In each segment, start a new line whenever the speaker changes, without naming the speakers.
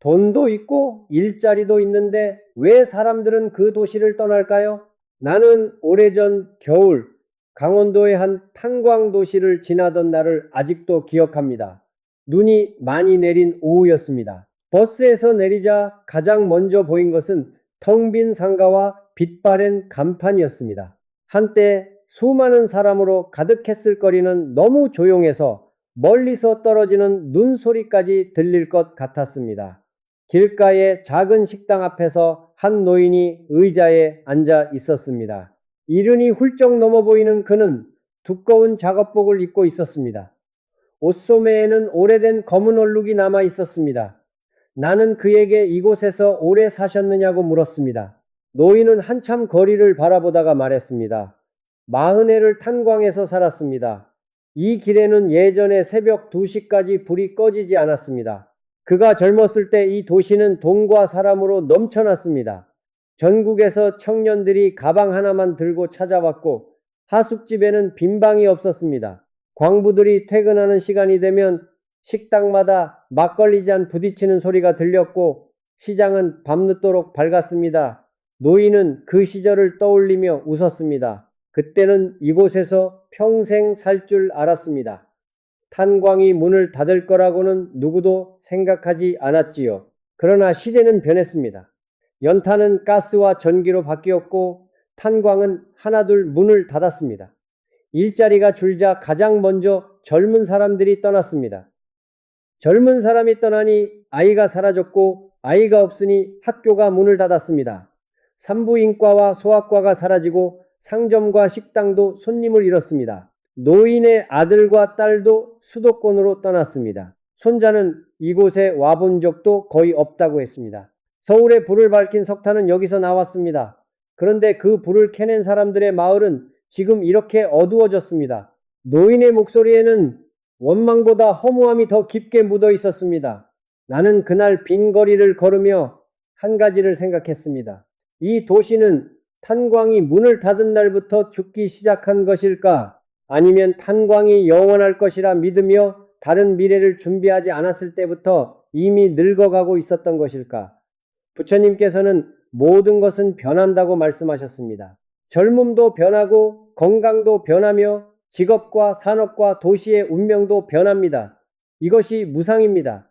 돈도 있고 일자리도 있는데 왜 사람들은 그 도시를 떠날까요? 나는 오래전 겨울 강원도의 한 탄광 도시를 지나던 날을 아직도 기억합니다. 눈이 많이 내린 오후였습니다. 버스에서 내리자 가장 먼저 보인 것은 텅 빈 상가와 빛바랜 간판이었습니다. 한때 수많은 사람으로 가득했을 거리는 너무 조용해서 멀리서 떨어지는 눈소리까지 들릴 것 같았습니다. 길가의 작은 식당 앞에서 한 노인이 의자에 앉아 있었습니다. 이른이 훌쩍 넘어 보이는 그는 두꺼운 작업복을 입고 있었습니다. 옷소매에는 오래된 검은 얼룩이 남아 있었습니다. 나는 그에게 이곳에서 오래 사셨느냐고 물었습니다. 노인은 한참 거리를 바라보다가 말했습니다. 40해를 탄광에서 살았습니다. 이 길에는 예전에 새벽 2시까지 불이 꺼지지 않았습니다. 그가 젊었을 때 이 도시는 돈과 사람으로 넘쳐났습니다. 전국에서 청년들이 가방 하나만 들고 찾아왔고 하숙집에는 빈 방이 없었습니다. 광부들이 퇴근하는 시간이 되면 식당마다 막걸리 잔 부딪히는 소리가 들렸고 시장은 밤늦도록 밝았습니다. 노인은 그 시절을 떠올리며 웃었습니다. 그때는 이곳에서 평생 살 줄 알았습니다. 탄광이 문을 닫을 거라고는 누구도 생각하지 않았지요. 그러나 시대는 변했습니다. 연탄은 가스와 전기로 바뀌었고 탄광은 하나둘 문을 닫았습니다. 일자리가 줄자 가장 먼저 젊은 사람들이 떠났습니다. 젊은 사람이 떠나니 아이가 사라졌고 아이가 없으니 학교가 문을 닫았습니다. 산부인과와 소아과가 사라지고 상점과 식당도 손님을 잃었습니다. 노인의 아들과 딸도 수도권으로 떠났습니다. 손자는 이곳에 와본 적도 거의 없다고 했습니다. 서울에 불을 밝힌 석탄은 여기서 나왔습니다. 그런데 그 불을 켜낸 사람들의 마을은 지금 이렇게 어두워졌습니다. 노인의 목소리에는 원망보다 허무함이 더 깊게 묻어 있었습니다. 나는 그날 빈 거리를 걸으며 한 가지를 생각했습니다. 이 도시는 탄광이 문을 닫은 날부터 죽기 시작한 것일까? 아니면 탄광이 영원할 것이라 믿으며 다른 미래를 준비하지 않았을 때부터 이미 늙어가고 있었던 것일까? 부처님께서는 모든 것은 변한다고 말씀하셨습니다. 젊음도 변하고 건강도 변하며 직업과 산업과 도시의 운명도 변합니다. 이것이 무상입니다.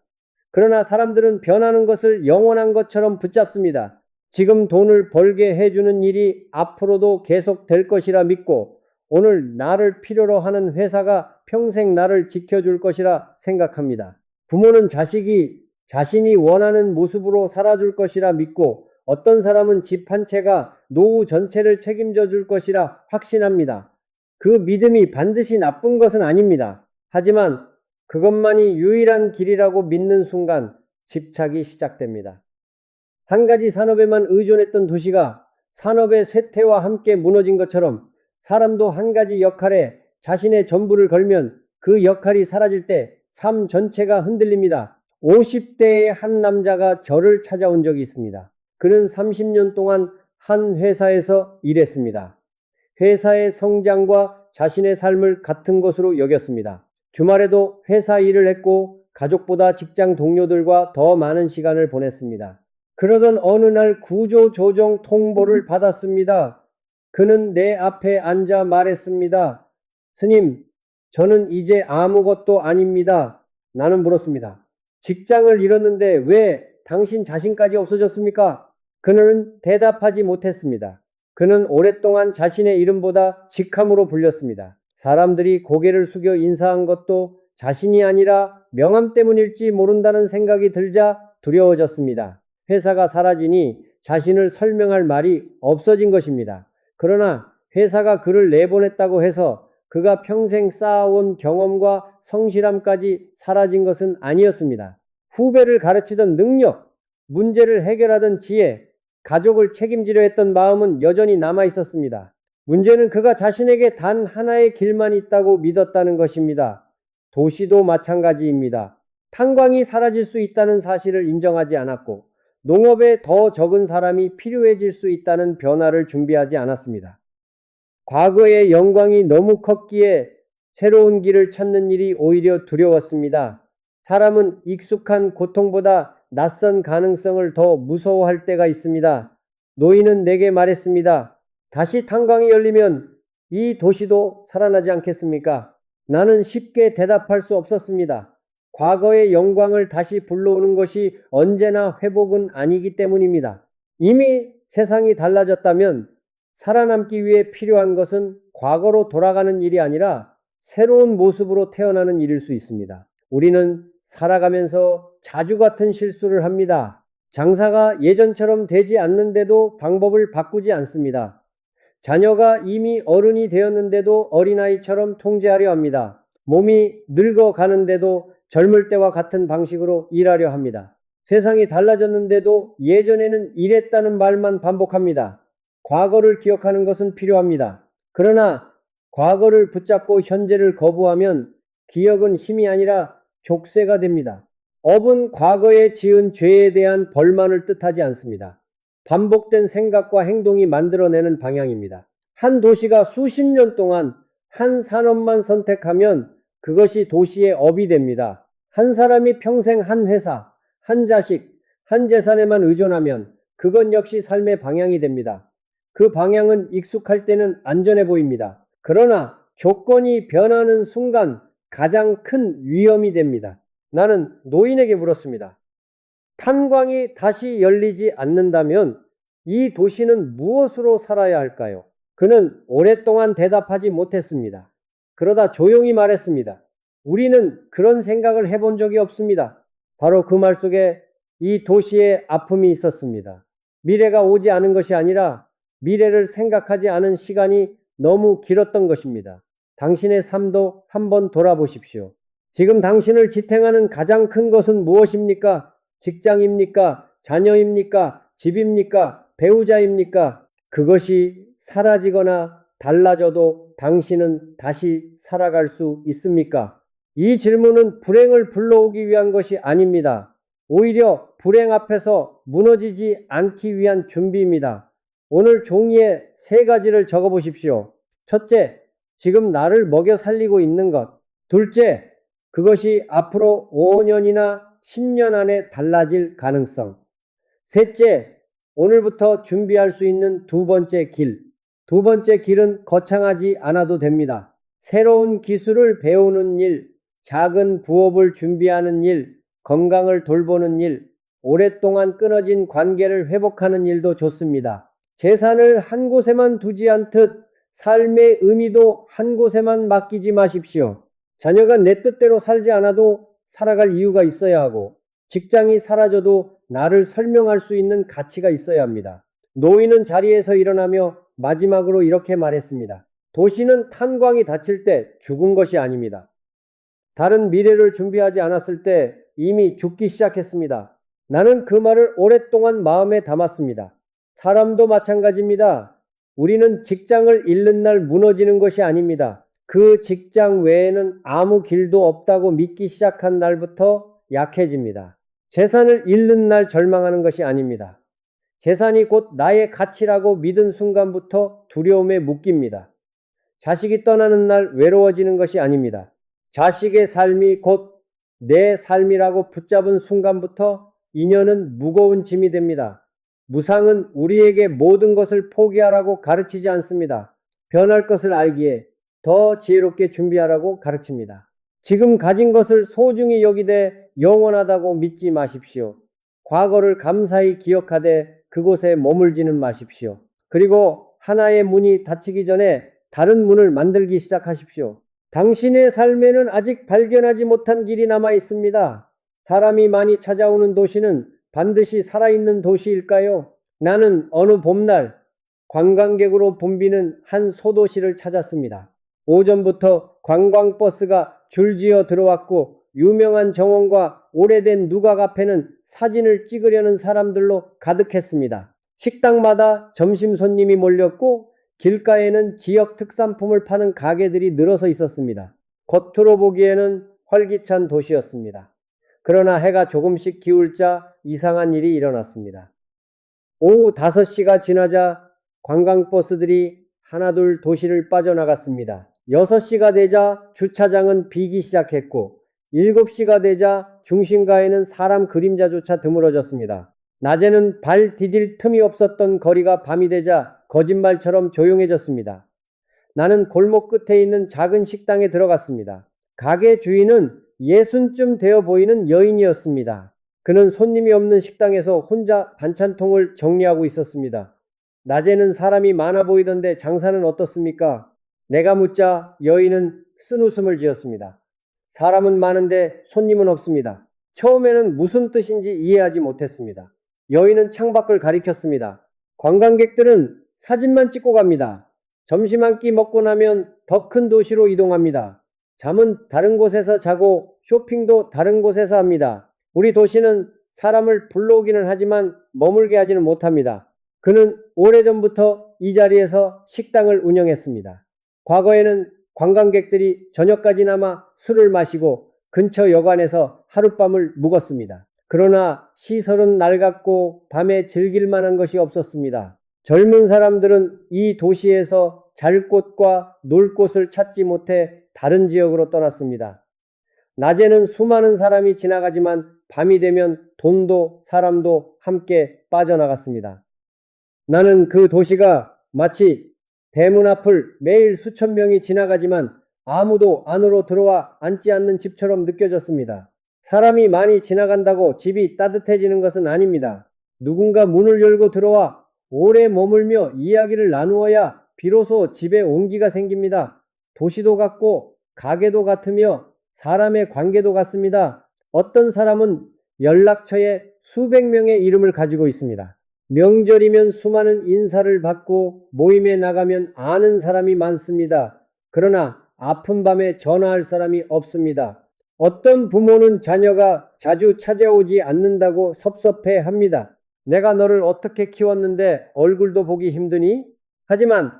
그러나 사람들은 변하는 것을 영원한 것처럼 붙잡습니다. 지금 돈을 벌게 해주는 일이 앞으로도 계속될 것이라 믿고 오늘 나를 필요로 하는 회사가 평생 나를 지켜줄 것이라 생각합니다. 부모는 자식이 자신이 원하는 모습으로 살아줄 것이라 믿고 어떤 사람은 집 한 채가 노후 전체를 책임져 줄 것이라 확신합니다. 그 믿음이 반드시 나쁜 것은 아닙니다. 하지만 그것만이 유일한 길이라고 믿는 순간 집착이 시작됩니다. 한 가지 산업에만 의존했던 도시가 산업의 쇠퇴와 함께 무너진 것처럼 사람도 한 가지 역할에 자신의 전부를 걸면 그 역할이 사라질 때 삶 전체가 흔들립니다. 50대의 한 남자가 저를 찾아온 적이 있습니다. 그는 30년 동안 한 회사에서 일했습니다. 회사의 성장과 자신의 삶을 같은 것으로 여겼습니다. 주말에도 회사 일을 했고 가족보다 직장 동료들과 더 많은 시간을 보냈습니다. 그러던 어느 날 구조조정 통보를 받았습니다. 그는 내 앞에 앉아 말했습니다. 스님, 저는 이제 아무것도 아닙니다. 나는 물었습니다. 직장을 잃었는데 왜 당신 자신까지 없어졌습니까? 그는 대답하지 못했습니다. 그는 오랫동안 자신의 이름보다 직함으로 불렸습니다. 사람들이 고개를 숙여 인사한 것도 자신이 아니라 명함 때문일지 모른다는 생각이 들자 두려워졌습니다. 회사가 사라지니 자신을 설명할 말이 없어진 것입니다. 그러나 회사가 그를 내보냈다고 해서 그가 평생 쌓아온 경험과 성실함까지 사라진 것은 아니었습니다. 후배를 가르치던 능력, 문제를 해결하던 지혜, 가족을 책임지려 했던 마음은 여전히 남아 있었습니다. 문제는 그가 자신에게 단 하나의 길만 있다고 믿었다는 것입니다. 도시도 마찬가지입니다. 탄광이 사라질 수 있다는 사실을 인정하지 않았고 농업에 더 적은 사람이 필요해질 수 있다는 변화를 준비하지 않았습니다. 과거의 영광이 너무 컸기에 새로운 길을 찾는 일이 오히려 두려웠습니다. 사람은 익숙한 고통보다 낯선 가능성을 더 무서워할 때가 있습니다. 노인은 내게 말했습니다. 다시 탄광이 열리면 이 도시도 살아나지 않겠습니까? 나는 쉽게 대답할 수 없었습니다. 과거의 영광을 다시 불러오는 것이 언제나 회복은 아니기 때문입니다. 이미 세상이 달라졌다면 살아남기 위해 필요한 것은 과거로 돌아가는 일이 아니라 새로운 모습으로 태어나는 일일 수 있습니다. 우리는 살아가면서 자주 같은 실수를 합니다. 장사가 예전처럼 되지 않는데도 방법을 바꾸지 않습니다. 자녀가 이미 어른이 되었는데도 어린아이처럼 통제하려 합니다. 몸이 늙어가는데도 젊을 때와 같은 방식으로 일하려 합니다. 세상이 달라졌는데도 예전에는 이랬다는 말만 반복합니다. 과거를 기억하는 것은 필요합니다. 그러나 과거를 붙잡고 현재를 거부하면 기억은 힘이 아니라 족쇄가 됩니다. 업은 과거에 지은 죄에 대한 벌만을 뜻하지 않습니다. 반복된 생각과 행동이 만들어내는 방향입니다. 한 도시가 수십 년 동안 한 산업만 선택하면 그것이 도시의 업이 됩니다. 한 사람이 평생 한 회사, 한 자식, 한 재산에만 의존하면 그것 역시 삶의 방향이 됩니다. 그 방향은 익숙할 때는 안전해 보입니다. 그러나 조건이 변하는 순간 가장 큰 위험이 됩니다. 나는 노인에게 물었습니다. 탄광이 다시 열리지 않는다면 이 도시는 무엇으로 살아야 할까요? 그는 오랫동안 대답하지 못했습니다. 그러다 조용히 말했습니다. 우리는 그런 생각을 해본 적이 없습니다. 바로 그 말 속에 이 도시의 아픔이 있었습니다. 미래가 오지 않은 것이 아니라 미래를 생각하지 않은 시간이 너무 길었던 것입니다. 당신의 삶도 한번 돌아보십시오. 지금 당신을 지탱하는 가장 큰 것은 무엇입니까? 직장입니까? 자녀입니까? 집입니까? 배우자입니까? 그것이 사라지거나 달라져도 당신은 다시 살아갈 수 있습니까? 이 질문은 불행을 불러오기 위한 것이 아닙니다. 오히려 불행 앞에서 무너지지 않기 위한 준비입니다. 오늘 종이에 3가지를 적어 보십시오. 첫째, 지금 나를 먹여 살리고 있는 것. 둘째, 그것이 앞으로 5년이나 10년 안에 달라질 가능성. 셋째, 오늘부터 준비할 수 있는 2번째 길. 2번째 길은 거창하지 않아도 됩니다. 새로운 기술을 배우는 일, 작은 부업을 준비하는 일, 건강을 돌보는 일, 오랫동안 끊어진 관계를 회복하는 일도 좋습니다. 재산을 한 곳에만 두지 않듯 삶의 의미도 한 곳에만 맡기지 마십시오. 자녀가 내 뜻대로 살지 않아도 살아갈 이유가 있어야 하고 직장이 사라져도 나를 설명할 수 있는 가치가 있어야 합니다. 노인은 자리에서 일어나며 마지막으로 이렇게 말했습니다. 도시는 탄광이 닫힐 때 죽은 것이 아닙니다. 다른 미래를 준비하지 않았을 때 이미 죽기 시작했습니다. 나는 그 말을 오랫동안 마음에 담았습니다. 사람도 마찬가지입니다. 우리는 직장을 잃는 날 무너지는 것이 아닙니다. 그 직장 외에는 아무 길도 없다고 믿기 시작한 날부터 약해집니다. 재산을 잃는 날 절망하는 것이 아닙니다. 재산이 곧 나의 가치라고 믿은 순간부터 두려움에 묶입니다. 자식이 떠나는 날 외로워지는 것이 아닙니다. 자식의 삶이 곧 내 삶이라고 붙잡은 순간부터 인연은 무거운 짐이 됩니다. 무상은 우리에게 모든 것을 포기하라고 가르치지 않습니다. 변할 것을 알기에 더 지혜롭게 준비하라고 가르칩니다. 지금 가진 것을 소중히 여기되 영원하다고 믿지 마십시오. 과거를 감사히 기억하되 그곳에 머물지는 마십시오. 그리고 하나의 문이 닫히기 전에 다른 문을 만들기 시작하십시오. 당신의 삶에는 아직 발견하지 못한 길이 남아 있습니다. 사람이 많이 찾아오는 도시는 반드시 살아있는 도시일까요? 나는 어느 봄날 관광객으로 붐비는 한 소도시를 찾았습니다. 오전부터 관광버스가 줄지어 들어왔고 유명한 정원과 오래된 누각 앞에는 사진을 찍으려는 사람들로 가득했습니다. 식당마다 점심 손님이 몰렸고 길가에는 지역 특산품을 파는 가게들이 늘어서 있었습니다. 겉으로 보기에는 활기찬 도시였습니다. 그러나 해가 조금씩 기울자 이상한 일이 일어났습니다. 오후 5시가 지나자 관광버스들이 하나둘 도시를 빠져나갔습니다. 6시가 되자 주차장은 비기 시작했고 7시가 되자 중심가에는 사람 그림자조차 드물어졌습니다. 낮에는 발 디딜 틈이 없었던 거리가 밤이 되자 거짓말처럼 조용해졌습니다. 나는 골목 끝에 있는 작은 식당에 들어갔습니다. 가게 주인은 60쯤 되어 보이는 여인이었습니다. 그는 손님이 없는 식당에서 혼자 반찬통을 정리하고 있었습니다. 낮에는 사람이 많아 보이던데 장사는 어떻습니까? 내가 묻자 여인은 쓴웃음을 지었습니다. 사람은 많은데 손님은 없습니다. 처음에는 무슨 뜻인지 이해하지 못했습니다. 여인은 창밖을 가리켰습니다. 관광객들은 사진만 찍고 갑니다. 점심 한 끼 먹고 나면 더 큰 도시로 이동합니다. 잠은 다른 곳에서 자고 쇼핑도 다른 곳에서 합니다. 우리 도시는 사람을 불러오기는 하지만 머물게 하지는 못합니다. 그는 오래전부터 이 자리에서 식당을 운영했습니다. 과거에는 관광객들이 저녁까지나마 술을 마시고 근처 여관에서 하룻밤을 묵었습니다. 그러나 시설은 낡았고 밤에 즐길 만한 것이 없었습니다. 젊은 사람들은 이 도시에서 잘 곳과 놀 곳을 찾지 못해 다른 지역으로 떠났습니다. 낮에는 수많은 사람이 지나가지만 밤이 되면 돈도 사람도 함께 빠져나갔습니다. 나는 그 도시가 마치 대문 앞을 매일 수천 명이 지나가지만 아무도 안으로 들어와 앉지 않는 집처럼 느껴졌습니다. 사람이 많이 지나간다고 집이 따뜻해지는 것은 아닙니다. 누군가 문을 열고 들어와 오래 머물며 이야기를 나누어야 비로소 집에 온기가 생깁니다. 도시도 같고 가게도 같으며 사람의 관계도 같습니다. 어떤 사람은 연락처에 수백 명의 이름을 가지고 있습니다. 명절이면 수많은 인사를 받고 모임에 나가면 아는 사람이 많습니다. 그러나 아픈 밤에 전화할 사람이 없습니다. 어떤 부모는 자녀가 자주 찾아오지 않는다고 섭섭해 합니다. 내가 너를 어떻게 키웠는데 얼굴도 보기 힘드니? 하지만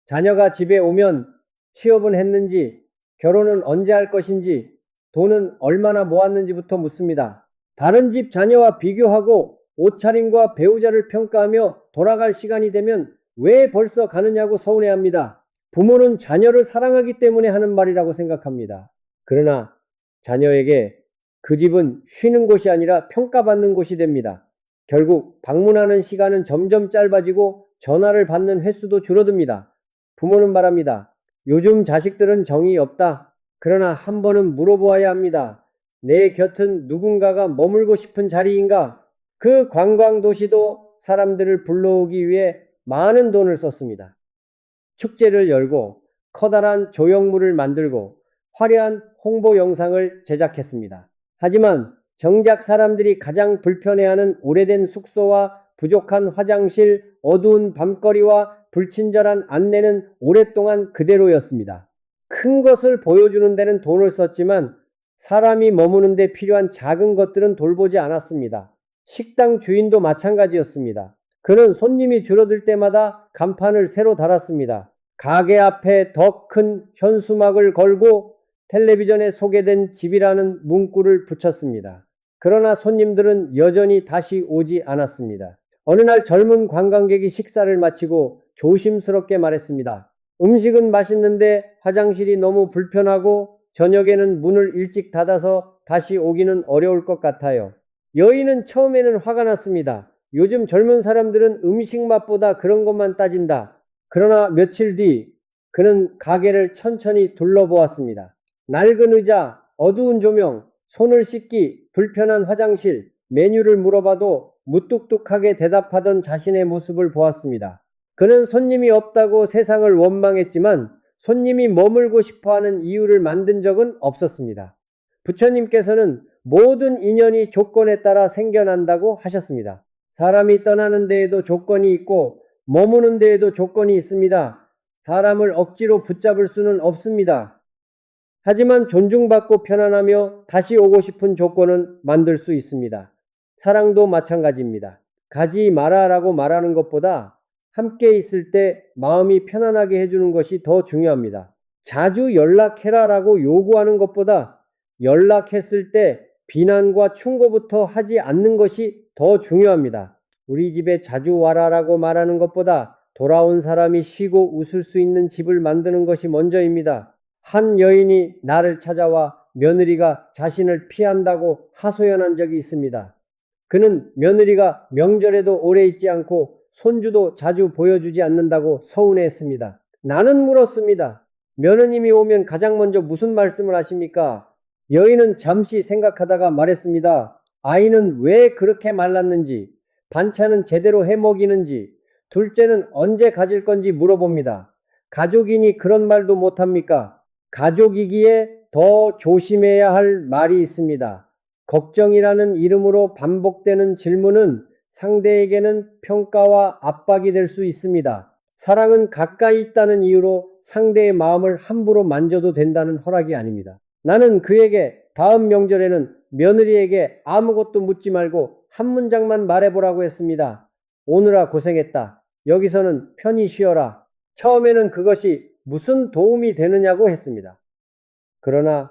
자녀가 집에 오면 취업은 했는지, 결혼은 언제 할 것인지, 돈은 얼마나 모았는지부터 묻습니다. 다른 집 자녀와 비교하고 옷차림과 배우자를 평가하며 돌아갈 시간이 되면 왜 벌써 가느냐고 서운해합니다. 부모는 자녀를 사랑하기 때문에 하는 말이라고 생각합니다. 그러나 자녀에게 그 집은 쉬는 곳이 아니라 평가받는 곳이 됩니다. 결국 방문하는 시간은 점점 짧아지고 전화를 받는 횟수도 줄어듭니다. 부모는 말합니다. 요즘 자식들은 정이 없다. 그러나 한 번은 물어보아야 합니다. 내 곁은 누군가가 머물고 싶은 자리인가? 그 관광도시도 사람들을 불러오기 위해 많은 돈을 썼습니다. 축제를 열고 커다란 조형물을 만들고 화려한 홍보 영상을 제작했습니다. 하지만 정작 사람들이 가장 불편해하는 오래된 숙소와 부족한 화장실, 어두운 밤거리와 불친절한 안내는 오랫동안 그대로였습니다. 큰 것을 보여주는 데는 돈을 썼지만 사람이 머무는 데 필요한 작은 것들은 돌보지 않았습니다. 식당 주인도 마찬가지였습니다. 그는 손님이 줄어들 때마다 간판을 새로 달았습니다. 가게 앞에 더 큰 현수막을 걸고 텔레비전에 소개된 집이라는 문구를 붙였습니다. 그러나 손님들은 여전히 다시 오지 않았습니다. 어느 날 젊은 관광객이 식사를 마치고 조심스럽게 말했습니다. 음식은 맛있는데 화장실이 너무 불편하고 저녁에는 문을 일찍 닫아서 다시 오기는 어려울 것 같아요. 여인은 처음에는 화가 났습니다. 요즘 젊은 사람들은 음식 맛보다 그런 것만 따진다. 그러나 며칠 뒤 그는 가게를 천천히 둘러보았습니다. 낡은 의자, 어두운 조명, 손을 씻기, 불편한 화장실, 메뉴를 물어봐도 무뚝뚝하게 대답하던 자신의 모습을 보았습니다. 그는 손님이 없다고 세상을 원망했지만 손님이 머물고 싶어하는 이유를 만든 적은 없었습니다. 부처님께서는 모든 인연이 조건에 따라 생겨난다고 하셨습니다. 사람이 떠나는 데에도 조건이 있고 머무는 데에도 조건이 있습니다. 사람을 억지로 붙잡을 수는 없습니다. 하지만 존중받고 편안하며 다시 오고 싶은 조건은 만들 수 있습니다. 사랑도 마찬가지입니다. 가지 마라라고 말하는 것보다 함께 있을 때 마음이 편안하게 해주는 것이 더 중요합니다. 자주 연락해라라고 요구하는 것보다 연락했을 때 비난과 충고부터 하지 않는 것이 더 중요합니다. 우리 집에 자주 와라라고 말하는 것보다 돌아온 사람이 쉬고 웃을 수 있는 집을 만드는 것이 먼저입니다. 한 여인이 나를 찾아와 며느리가 자신을 피한다고 하소연한 적이 있습니다. 그는 며느리가 명절에도 오래 있지 않고 손주도 자주 보여주지 않는다고 서운해했습니다. 나는 물었습니다. 며느님이 오면 가장 먼저 무슨 말씀을 하십니까? 여인은 잠시 생각하다가 말했습니다. 아이는 왜 그렇게 말랐는지, 반찬은 제대로 해 먹이는지, 둘째는 언제 가질 건지 물어봅니다. 가족이니 그런 말도 못합니까? 가족이기에 더 조심해야 할 말이 있습니다. 걱정이라는 이름으로 반복되는 질문은 상대에게는 평가와 압박이 될 수 있습니다. 사랑은 가까이 있다는 이유로 상대의 마음을 함부로 만져도 된다는 허락이 아닙니다. 나는 그에게 다음 명절에는 며느리에게 아무것도 묻지 말고 한 문장만 말해보라고 했습니다. 오느라 고생했다. 여기서는 편히 쉬어라. 처음에는 그것이 무슨 도움이 되느냐고 했습니다. 그러나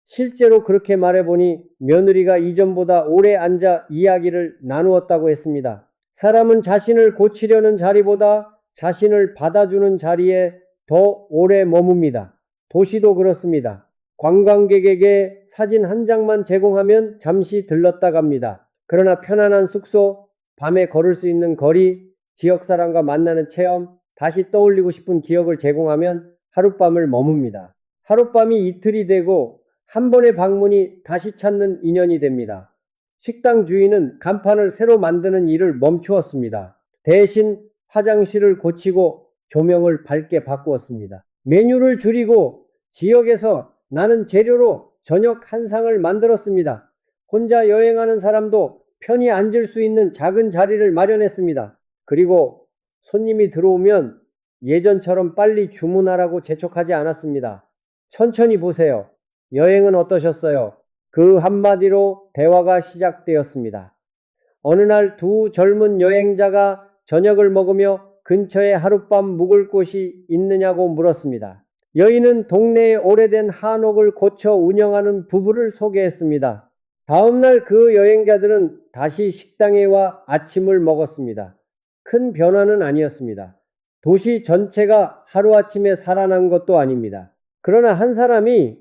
실제로 그렇게 말해보니 며느리가 이전보다 오래 앉아 이야기를 나누었다고 했습니다. 사람은 자신을 고치려는 자리보다 자신을 받아주는 자리에 더 오래 머뭅니다. 도시도 그렇습니다. 관광객에게 사진 한 장만 제공하면 잠시 들렀다 갑니다. 그러나 편안한 숙소, 밤에 걸을 수 있는 거리, 지역 사람과 만나는 체험, 다시 떠올리고 싶은 기억을 제공하면 하룻밤을 머뭅니다. 하룻밤이 이틀이 되고 한 번의 방문이 다시 찾는 인연이 됩니다. 식당 주인은 간판을 새로 만드는 일을 멈추었습니다. 대신 화장실을 고치고 조명을 밝게 바꾸었습니다. 메뉴를 줄이고 지역에서 나는 재료로 저녁 한 상을 만들었습니다. 혼자 여행하는 사람도 편히 앉을 수 있는 작은 자리를 마련했습니다. 그리고 손님이 들어오면 예전처럼 빨리 주문하라고 재촉하지 않았습니다. 천천히 보세요. 여행은 어떠셨어요? 그 한마디로 대화가 시작되었습니다. 어느 날 두 젊은 여행자가 저녁을 먹으며 근처에 하룻밤 묵을 곳이 있느냐고 물었습니다. 여인은 동네에 오래된 한옥을 고쳐 운영하는 부부를 소개했습니다. 다음날 그 여행자들은 다시 식당에 와 아침을 먹었습니다. 큰 변화는 아니었습니다. 도시 전체가 하루아침에 살아난 것도 아닙니다. 그러나 한 사람이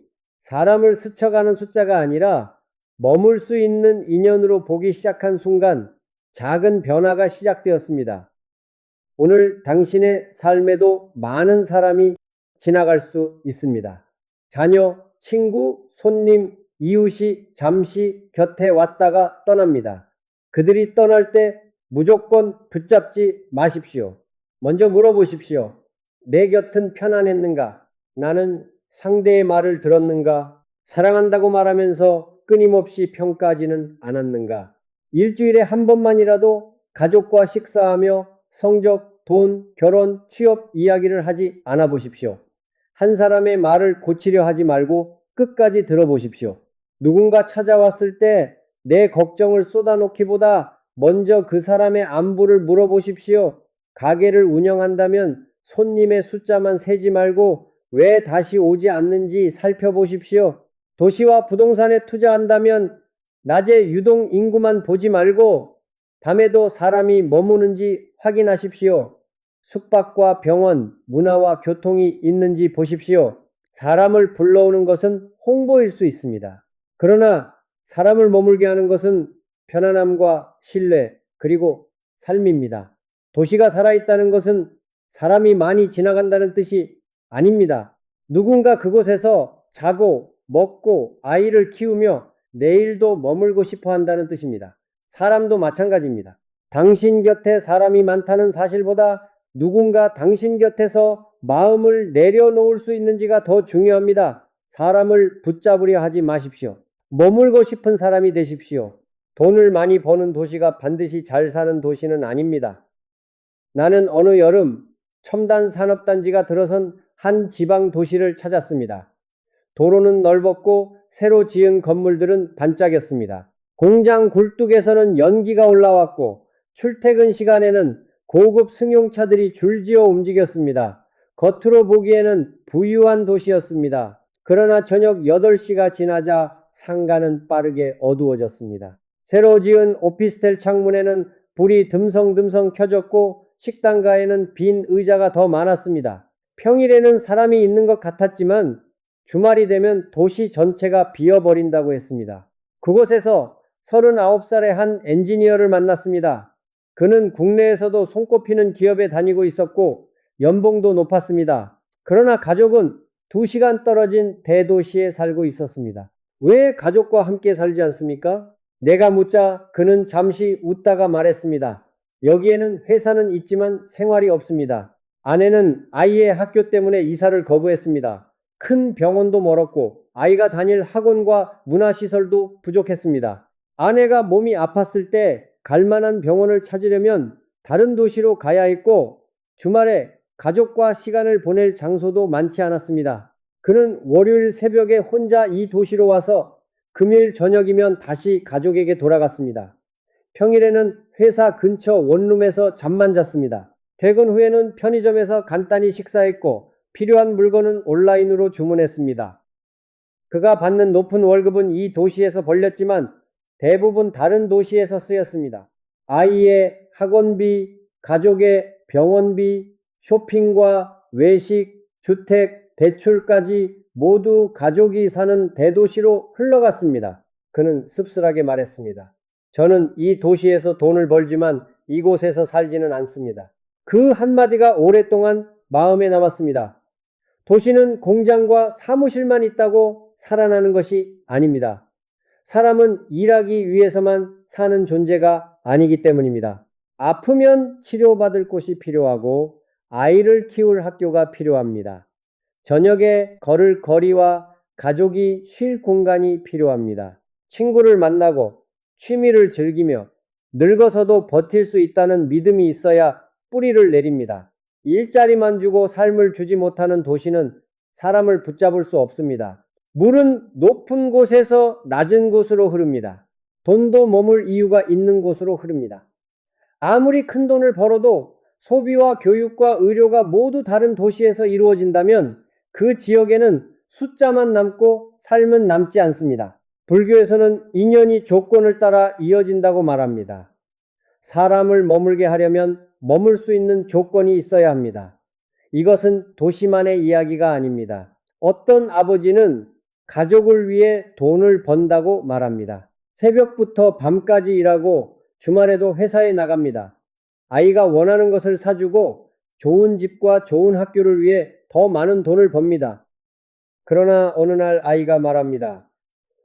사람을 스쳐가는 숫자가 아니라 머물 수 있는 인연으로 보기 시작한 순간 작은 변화가 시작되었습니다. 오늘 당신의 삶에도 많은 사람이 지나갈 수 있습니다. 자녀, 친구, 손님, 이웃이 잠시 곁에 왔다가 떠납니다. 그들이 떠날 때 무조건 붙잡지 마십시오. 먼저 물어보십시오. 내 곁은 편안했는가? 나는 상대의 말을 들었는가? 사랑한다고 말하면서 끊임없이 평가하지는 않았는가? 일주일에 한 번만이라도 가족과 식사하며 성적, 돈, 결혼, 취업 이야기를 하지 않아 보십시오. 한 사람의 말을 고치려 하지 말고 끝까지 들어보십시오. 누군가 찾아왔을 때 내 걱정을 쏟아놓기보다 먼저 그 사람의 안부를 물어보십시오. 가게를 운영한다면 손님의 숫자만 세지 말고 왜 다시 오지 않는지 살펴보십시오. 도시와 부동산에 투자한다면 낮에 유동 인구만 보지 말고 밤에도 사람이 머무는지 확인하십시오. 숙박과 병원, 문화와 교통이 있는지 보십시오. 사람을 불러오는 것은 홍보일 수 있습니다. 그러나 사람을 머물게 하는 것은 편안함과 신뢰, 그리고 삶입니다. 도시가 살아있다는 것은 사람이 많이 지나간다는 뜻이 아닙니다. 누군가 그곳에서 자고, 먹고, 아이를 키우며 내일도 머물고 싶어 한다는 뜻입니다. 사람도 마찬가지입니다. 당신 곁에 사람이 많다는 사실보다 누군가 당신 곁에서 마음을 내려놓을 수 있는지가 더 중요합니다. 사람을 붙잡으려 하지 마십시오. 머물고 싶은 사람이 되십시오. 돈을 많이 버는 도시가 반드시 잘 사는 도시는 아닙니다. 나는 어느 여름 첨단 산업단지가 들어선 한 지방 도시를 찾았습니다. 도로는 넓었고 새로 지은 건물들은 반짝였습니다. 공장 굴뚝에서는 연기가 올라왔고 출퇴근 시간에는 고급 승용차들이 줄지어 움직였습니다. 겉으로 보기에는 부유한 도시였습니다. 그러나 저녁 8시가 지나자 상가는 빠르게 어두워졌습니다. 새로 지은 오피스텔 창문에는 불이 듬성듬성 켜졌고 식당가에는 빈 의자가 더 많았습니다. 평일에는 사람이 있는 것 같았지만 주말이 되면 도시 전체가 비어버린다고 했습니다. 그곳에서 39살의 한 엔지니어를 만났습니다. 그는 국내에서도 손꼽히는 기업에 다니고 있었고 연봉도 높았습니다. 그러나 가족은 2시간 떨어진 대도시에 살고 있었습니다. 왜 가족과 함께 살지 않습니까? 내가 묻자 그는 잠시 웃다가 말했습니다. 여기에는 회사는 있지만 생활이 없습니다. 아내는 아이의 학교 때문에 이사를 거부했습니다. 큰 병원도 멀었고 아이가 다닐 학원과 문화시설도 부족했습니다. 아내가 몸이 아팠을 때 갈 만한 병원을 찾으려면 다른 도시로 가야 했고 주말에 가족과 시간을 보낼 장소도 많지 않았습니다. 그는 월요일 새벽에 혼자 이 도시로 와서 금요일 저녁이면 다시 가족에게 돌아갔습니다. 평일에는 회사 근처 원룸에서 잠만 잤습니다. 퇴근 후에는 편의점에서 간단히 식사했고 필요한 물건은 온라인으로 주문했습니다. 그가 받는 높은 월급은 이 도시에서 벌렸지만 대부분 다른 도시에서 쓰였습니다. 아이의 학원비, 가족의 병원비, 쇼핑과 외식, 주택, 대출까지 모두 가족이 사는 대도시로 흘러갔습니다. 그는 씁쓸하게 말했습니다. 저는 이 도시에서 돈을 벌지만 이곳에서 살지는 않습니다. 그 한마디가 오랫동안 마음에 남았습니다. 도시는 공장과 사무실만 있다고 살아나는 것이 아닙니다. 사람은 일하기 위해서만 사는 존재가 아니기 때문입니다. 아프면 치료받을 곳이 필요하고 아이를 키울 학교가 필요합니다. 저녁에 걸을 거리와 가족이 쉴 공간이 필요합니다. 친구를 만나고 취미를 즐기며 늙어서도 버틸 수 있다는 믿음이 있어야 뿌리를 내립니다. 일자리만 주고 삶을 주지 못하는 도시는 사람을 붙잡을 수 없습니다. 물은 높은 곳에서 낮은 곳으로 흐릅니다. 돈도 머물 이유가 있는 곳으로 흐릅니다. 아무리 큰 돈을 벌어도 소비와 교육과 의료가 모두 다른 도시에서 이루어진다면 그 지역에는 숫자만 남고 삶은 남지 않습니다. 불교에서는 인연이 조건을 따라 이어진다고 말합니다. 사람을 머물게 하려면 머물 수 있는 조건이 있어야 합니다. 이것은 도시만의 이야기가 아닙니다. 어떤 아버지는 가족을 위해 돈을 번다고 말합니다. 새벽부터 밤까지 일하고 주말에도 회사에 나갑니다. 아이가 원하는 것을 사주고 좋은 집과 좋은 학교를 위해 더 많은 돈을 법니다. 그러나 어느 날 아이가 말합니다.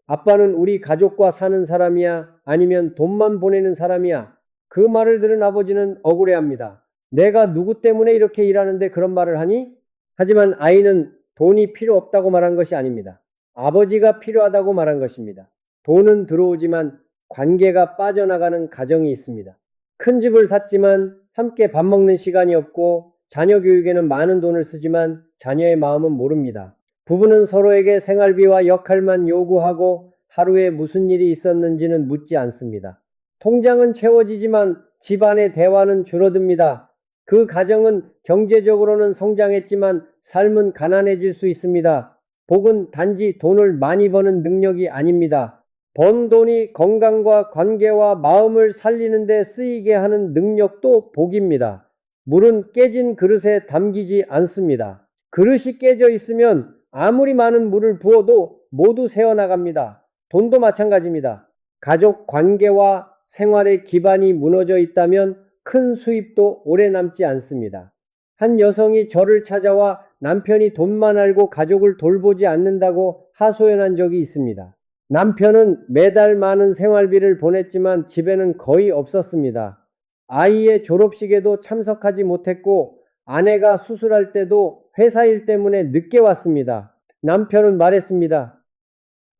아빠는 우리 가족과 사는 사람이야? 아니면 돈만 보내는 사람이야? 그 말을 들은 아버지는 억울해합니다. 내가 누구 때문에 이렇게 일하는데 그런 말을 하니? 하지만 아이는 돈이 필요 없다고 말한 것이 아닙니다. 아버지가 필요하다고 말한 것입니다. 돈은 들어오지만 관계가 빠져나가는 가정이 있습니다. 큰 집을 샀지만 함께 밥 먹는 시간이 없고 자녀 교육에는 많은 돈을 쓰지만 자녀의 마음은 모릅니다. 부부는 서로에게 생활비와 역할만 요구하고 하루에 무슨 일이 있었는지는 묻지 않습니다. 통장은 채워지지만 집안의 대화는 줄어듭니다. 그 가정은 경제적으로는 성장했지만 삶은 가난해질 수 있습니다. 복은 단지 돈을 많이 버는 능력이 아닙니다. 번 돈이 건강과 관계와 마음을 살리는 데 쓰이게 하는 능력도 복입니다. 물은 깨진 그릇에 담기지 않습니다. 그릇이 깨져 있으면 아무리 많은 물을 부어도 모두 새어나갑니다. 돈도 마찬가지입니다. 가족 관계와 생활의 기반이 무너져 있다면 큰 수입도 오래 남지 않습니다. 한 여성이 저를 찾아와 남편이 돈만 알고 가족을 돌보지 않는다고 하소연한 적이 있습니다. 남편은 매달 많은 생활비를 보냈지만 집에는 거의 없었습니다. 아이의 졸업식에도 참석하지 못했고 아내가 수술할 때도 회사 일 때문에 늦게 왔습니다. 남편은 말했습니다.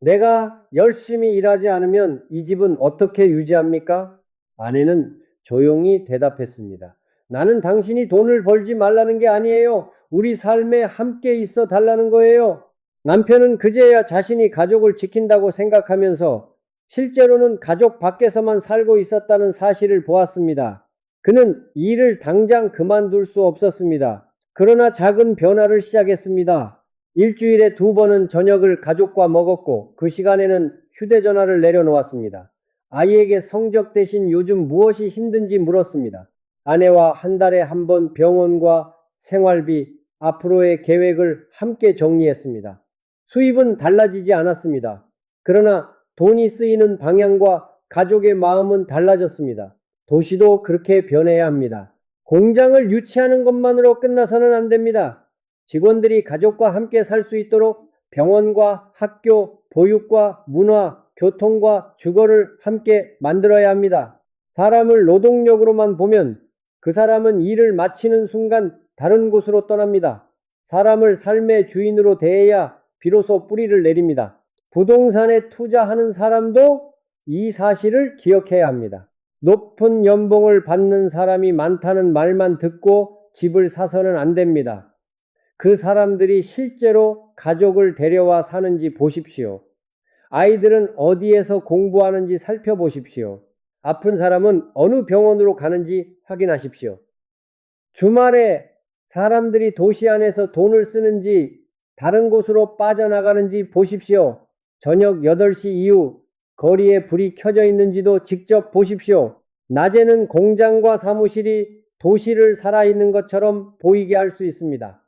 내가 열심히 일하지 않으면 이 집은 어떻게 유지합니까? 아내는 조용히 대답했습니다. 나는 당신이 돈을 벌지 말라는 게 아니에요. 우리 삶에 함께 있어 달라는 거예요. 남편은 그제야 자신이 가족을 지킨다고 생각하면서 실제로는 가족 밖에서만 살고 있었다는 사실을 보았습니다. 그는 일을 당장 그만둘 수 없었습니다. 그러나 작은 변화를 시작했습니다. 일주일에 2번은 저녁을 가족과 먹었고 그 시간에는 휴대전화를 내려놓았습니다. 아이에게 성적 대신 요즘 무엇이 힘든지 물었습니다. 아내와 한 달에 1번 병원과 생활비, 앞으로의 계획을 함께 정리했습니다. 수입은 달라지지 않았습니다. 그러나 돈이 쓰이는 방향과 가족의 마음은 달라졌습니다. 도시도 그렇게 변해야 합니다. 공장을 유치하는 것만으로 끝나서는 안 됩니다. 직원들이 가족과 함께 살 수 있도록 병원과 학교, 보육과 문화, 교통과 주거를 함께 만들어야 합니다. 사람을 노동력으로만 보면 그 사람은 일을 마치는 순간 다른 곳으로 떠납니다. 사람을 삶의 주인으로 대해야 비로소 뿌리를 내립니다. 부동산에 투자하는 사람도 이 사실을 기억해야 합니다. 높은 연봉을 받는 사람이 많다는 말만 듣고 집을 사서는 안 됩니다. 그 사람들이 실제로 가족을 데려와 사는지 보십시오. 아이들은 어디에서 공부하는지 살펴보십시오. 아픈 사람은 어느 병원으로 가는지 확인하십시오. 주말에 사람들이 도시 안에서 돈을 쓰는지 다른 곳으로 빠져나가는지 보십시오. 저녁 8시 이후 거리에 불이 켜져 있는지도 직접 보십시오. 낮에는 공장과 사무실이 도시를 살아있는 것처럼 보이게 할 수 있습니다.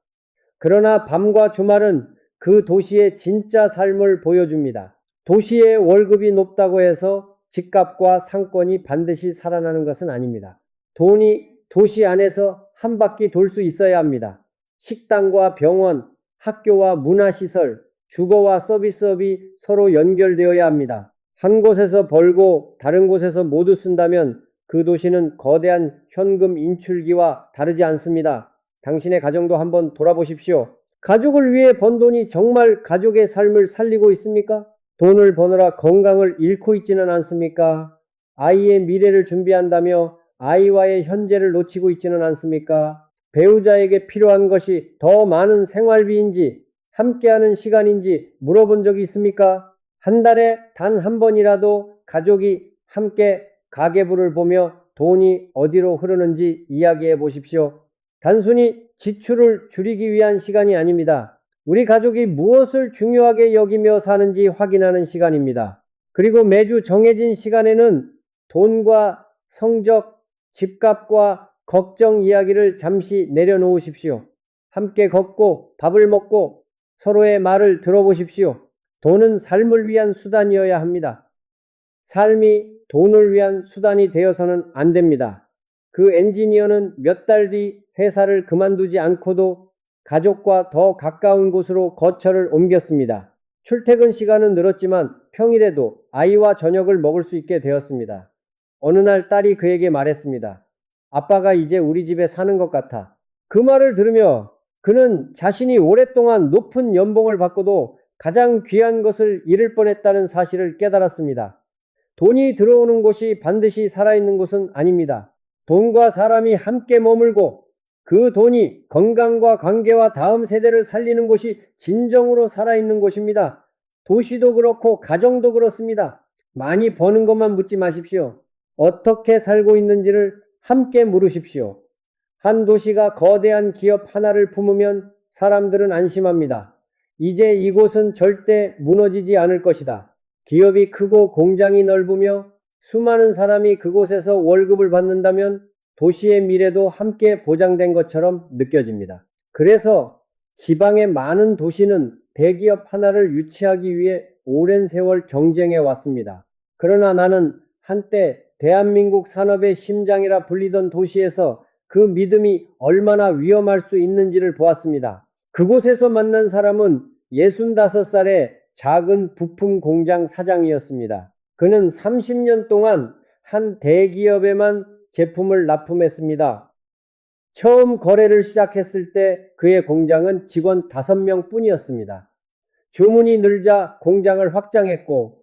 그러나 밤과 주말은 그 도시의 진짜 삶을 보여줍니다. 도시의 월급이 높다고 해서 집값과 상권이 반드시 살아나는 것은 아닙니다. 돈이 도시 안에서 한 바퀴 돌 수 있어야 합니다. 식당과 병원, 학교와 문화시설, 주거와 서비스업이 서로 연결되어야 합니다. 한 곳에서 벌고 다른 곳에서 모두 쓴다면 그 도시는 거대한 현금 인출기와 다르지 않습니다. 당신의 가정도 한번 돌아보십시오. 가족을 위해 번 돈이 정말 가족의 삶을 살리고 있습니까? 돈을 버느라 건강을 잃고 있지는 않습니까? 아이의 미래를 준비한다며 아이와의 현재를 놓치고 있지는 않습니까? 배우자에게 필요한 것이 더 많은 생활비인지 함께하는 시간인지 물어본 적이 있습니까? 한 달에 단 한 번이라도 가족이 함께 가계부를 보며 돈이 어디로 흐르는지 이야기해 보십시오. 단순히 지출을 줄이기 위한 시간이 아닙니다. 우리 가족이 무엇을 중요하게 여기며 사는지 확인하는 시간입니다. 그리고 매주 정해진 시간에는 돈과 성적, 집값과 걱정 이야기를 잠시 내려놓으십시오. 함께 걷고 밥을 먹고 서로의 말을 들어보십시오. 돈은 삶을 위한 수단이어야 합니다. 삶이 돈을 위한 수단이 되어서는 안 됩니다. 그 엔지니어는 몇 달 뒤 회사를 그만두지 않고도 가족과 더 가까운 곳으로 거처를 옮겼습니다. 출퇴근 시간은 늘었지만 평일에도 아이와 저녁을 먹을 수 있게 되었습니다. 어느 날 딸이 그에게 말했습니다. 아빠가 이제 우리 집에 사는 것 같아. 그 말을 들으며 그는 자신이 오랫동안 높은 연봉을 받고도 가장 귀한 것을 잃을 뻔했다는 사실을 깨달았습니다. 돈이 들어오는 곳이 반드시 살아있는 곳은 아닙니다. 돈과 사람이 함께 머물고 그 돈이 건강과 관계와 다음 세대를 살리는 곳이 진정으로 살아있는 곳입니다. 도시도 그렇고 가정도 그렇습니다. 많이 버는 것만 묻지 마십시오. 어떻게 살고 있는지를 함께 물으십시오. 한 도시가 거대한 기업 하나를 품으면 사람들은 안심합니다. 이제 이곳은 절대 무너지지 않을 것이다. 기업이 크고 공장이 넓으며 수많은 사람이 그곳에서 월급을 받는다면 도시의 미래도 함께 보장된 것처럼 느껴집니다. 그래서 지방의 많은 도시는 대기업 하나를 유치하기 위해 오랜 세월 경쟁해 왔습니다. 그러나 나는 한때 대한민국 산업의 심장이라 불리던 도시에서 그 믿음이 얼마나 위험할 수 있는지를 보았습니다. 그곳에서 만난 사람은 65살의 작은 부품 공장 사장이었습니다. 그는 30년 동안 한 대기업에만 제품을 납품했습니다. 처음 거래를 시작했을 때 그의 공장은 직원 5명 뿐이었습니다. 주문이 늘자 공장을 확장했고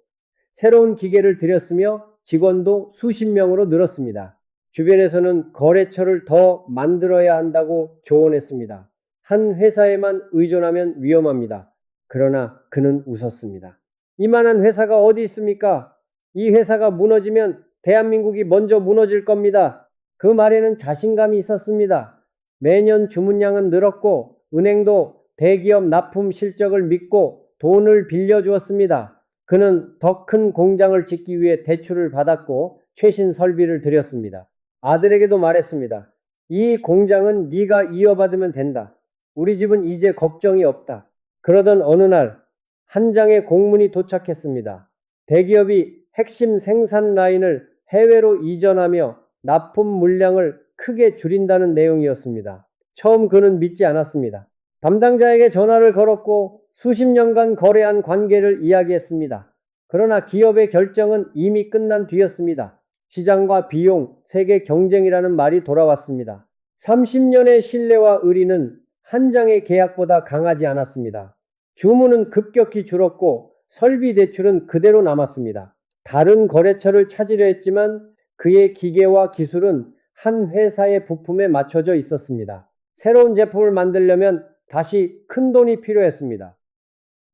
새로운 기계를 들였으며 직원도 수십 명으로 늘었습니다. 주변에서는 거래처를 더 만들어야 한다고 조언했습니다. 한 회사에만 의존하면 위험합니다. 그러나 그는 웃었습니다. 이만한 회사가 어디 있습니까? 이 회사가 무너지면 대한민국이 먼저 무너질 겁니다. 그 말에는 자신감이 있었습니다. 매년 주문량은 늘었고 은행도 대기업 납품 실적을 믿고 돈을 빌려주었습니다. 그는 더 큰 공장을 짓기 위해 대출을 받았고 최신 설비를 들였습니다. 아들에게도 말했습니다. 이 공장은 네가 이어받으면 된다. 우리 집은 이제 걱정이 없다. 그러던 어느 날 한 장의 공문이 도착했습니다. 대기업이 핵심 생산 라인을 해외로 이전하며 납품 물량을 크게 줄인다는 내용이었습니다. 처음 그는 믿지 않았습니다. 담당자에게 전화를 걸었고 수십 년간 거래한 관계를 이야기했습니다. 그러나 기업의 결정은 이미 끝난 뒤였습니다. 시장과 비용, 세계 경쟁이라는 말이 돌아왔습니다. 30년의 신뢰와 의리는 한 장의 계약보다 강하지 않았습니다. 주문은 급격히 줄었고 설비 대출은 그대로 남았습니다. 다른 거래처를 찾으려 했지만 그의 기계와 기술은 한 회사의 부품에 맞춰져 있었습니다. 새로운 제품을 만들려면 다시 큰 돈이 필요했습니다.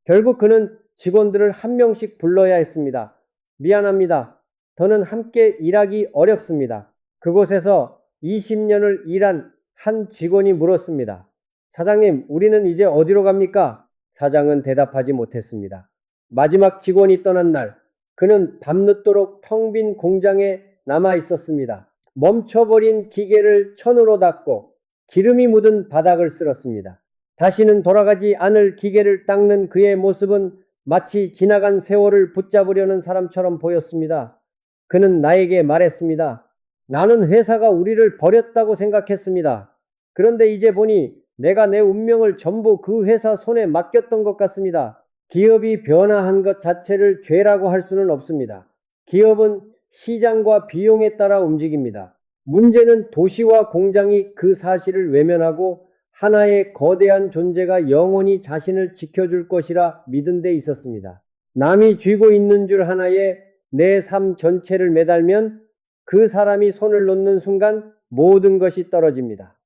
결국 그는 직원들을 한 명씩 불러야 했습니다. 미안합니다. 더는 함께 일하기 어렵습니다. 그곳에서 20년을 일한 한 직원이 물었습니다. 사장님, 우리는 이제 어디로 갑니까? 사장은 대답하지 못했습니다. 마지막 직원이 떠난 날, 그는 밤늦도록 텅 빈 공장에 남아 있었습니다. 멈춰버린 기계를 천으로 닦고 기름이 묻은 바닥을 쓸었습니다. 다시는 돌아가지 않을 기계를 닦는 그의 모습은 마치 지나간 세월을 붙잡으려는 사람처럼 보였습니다. 그는 나에게 말했습니다. 나는 회사가 우리를 버렸다고 생각했습니다. 그런데 이제 보니 내가 내 운명을 전부 그 회사 손에 맡겼던 것 같습니다. 기업이 변화한 것 자체를 죄라고 할 수는 없습니다. 기업은 시장과 비용에 따라 움직입니다. 문제는 도시와 공장이 그 사실을 외면하고 하나의 거대한 존재가 영원히 자신을 지켜줄 것이라 믿은 데 있었습니다. 남이 쥐고 있는 줄 하나에 내 삶 전체를 매달면 그 사람이 손을 놓는 순간 모든 것이 떨어집니다.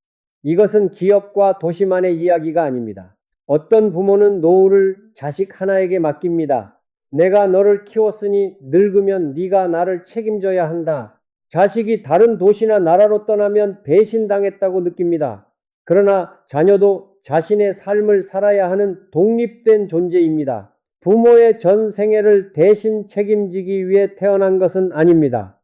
이것은 기업과 도시만의 이야기가 아닙니다. 어떤 부모는 노후를 자식 하나에게 맡깁니다. 내가 너를 키웠으니 늙으면 네가 나를 책임져야 한다. 자식이 다른 도시나 나라로 떠나면 배신당했다고 느낍니다. 그러나 자녀도 자신의 삶을 살아야 하는 독립된 존재입니다. 부모의 전 생애를 대신 책임지기 위해 태어난 것은 아닙니다.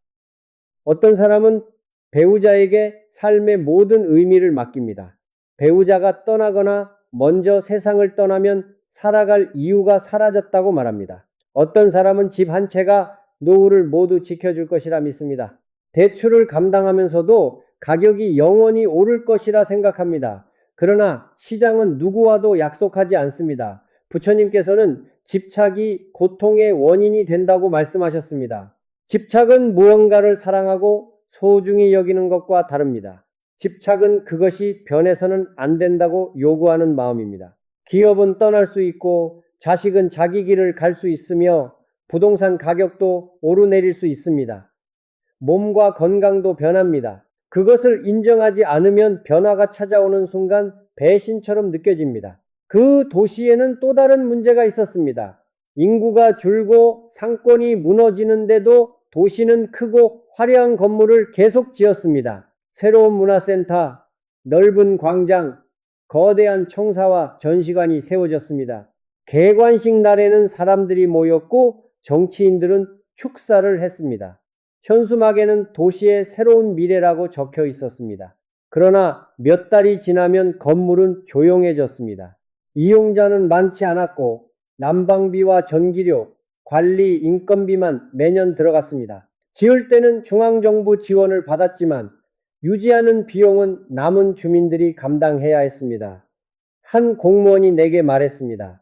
어떤 사람은 배우자에게 삶의 모든 의미를 맡깁니다. 배우자가 떠나거나 먼저 세상을 떠나면 살아갈 이유가 사라졌다고 말합니다. 어떤 사람은 집 한 채가 노후를 모두 지켜줄 것이라 믿습니다. 대출을 감당하면서도 가격이 영원히 오를 것이라 생각합니다. 그러나 시장은 누구와도 약속하지 않습니다. 부처님께서는 집착이 고통의 원인이 된다고 말씀하셨습니다. 집착은 무언가를 사랑하고 소중히 여기는 것과 다릅니다. 집착은 그것이 변해서는 안 된다고 요구하는 마음입니다. 기업은 떠날 수 있고 자식은 자기 길을 갈 수 있으며 부동산 가격도 오르내릴 수 있습니다. 몸과 건강도 변합니다. 그것을 인정하지 않으면 변화가 찾아오는 순간 배신처럼 느껴집니다. 그 도시에는 또 다른 문제가 있었습니다. 인구가 줄고 상권이 무너지는데도 도시는 크고 화려한 건물을 계속 지었습니다. 새로운 문화센터, 넓은 광장, 거대한 청사와 전시관이 세워졌습니다. 개관식 날에는 사람들이 모였고 정치인들은 축사를 했습니다. 현수막에는 도시의 새로운 미래라고 적혀 있었습니다. 그러나 몇 달이 지나면 건물은 조용해졌습니다. 이용자는 많지 않았고 난방비와 전기료, 관리 인건비만 매년 들어갔습니다. 지을 때는 중앙정부 지원을 받았지만 유지하는 비용은 남은 주민들이 감당해야 했습니다. 한 공무원이 내게 말했습니다.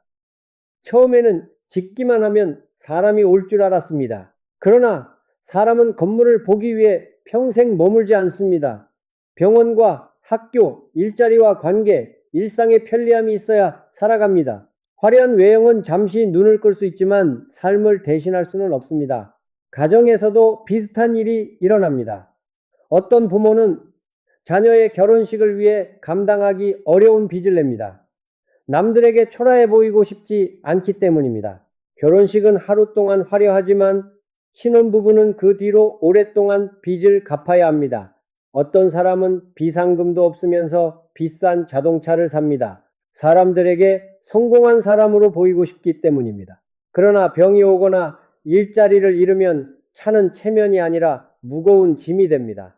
처음에는 짓기만 하면 사람이 올 줄 알았습니다. 그러나 사람은 건물을 보기 위해 평생 머물지 않습니다. 병원과 학교, 일자리와 관계, 일상의 편리함이 있어야 살아갑니다. 화려한 외형은 잠시 눈을 끌 수 있지만 삶을 대신할 수는 없습니다. 가정에서도 비슷한 일이 일어납니다. 어떤 부모는 자녀의 결혼식을 위해 감당하기 어려운 빚을 냅니다. 남들에게 초라해 보이고 싶지 않기 때문입니다. 결혼식은 하루 동안 화려하지만 신혼부부는 그 뒤로 오랫동안 빚을 갚아야 합니다. 어떤 사람은 비상금도 없으면서 비싼 자동차를 삽니다. 사람들에게 성공한 사람으로 보이고 싶기 때문입니다. 그러나 병이 오거나 일자리를 잃으면 차는 체면이 아니라 무거운 짐이 됩니다.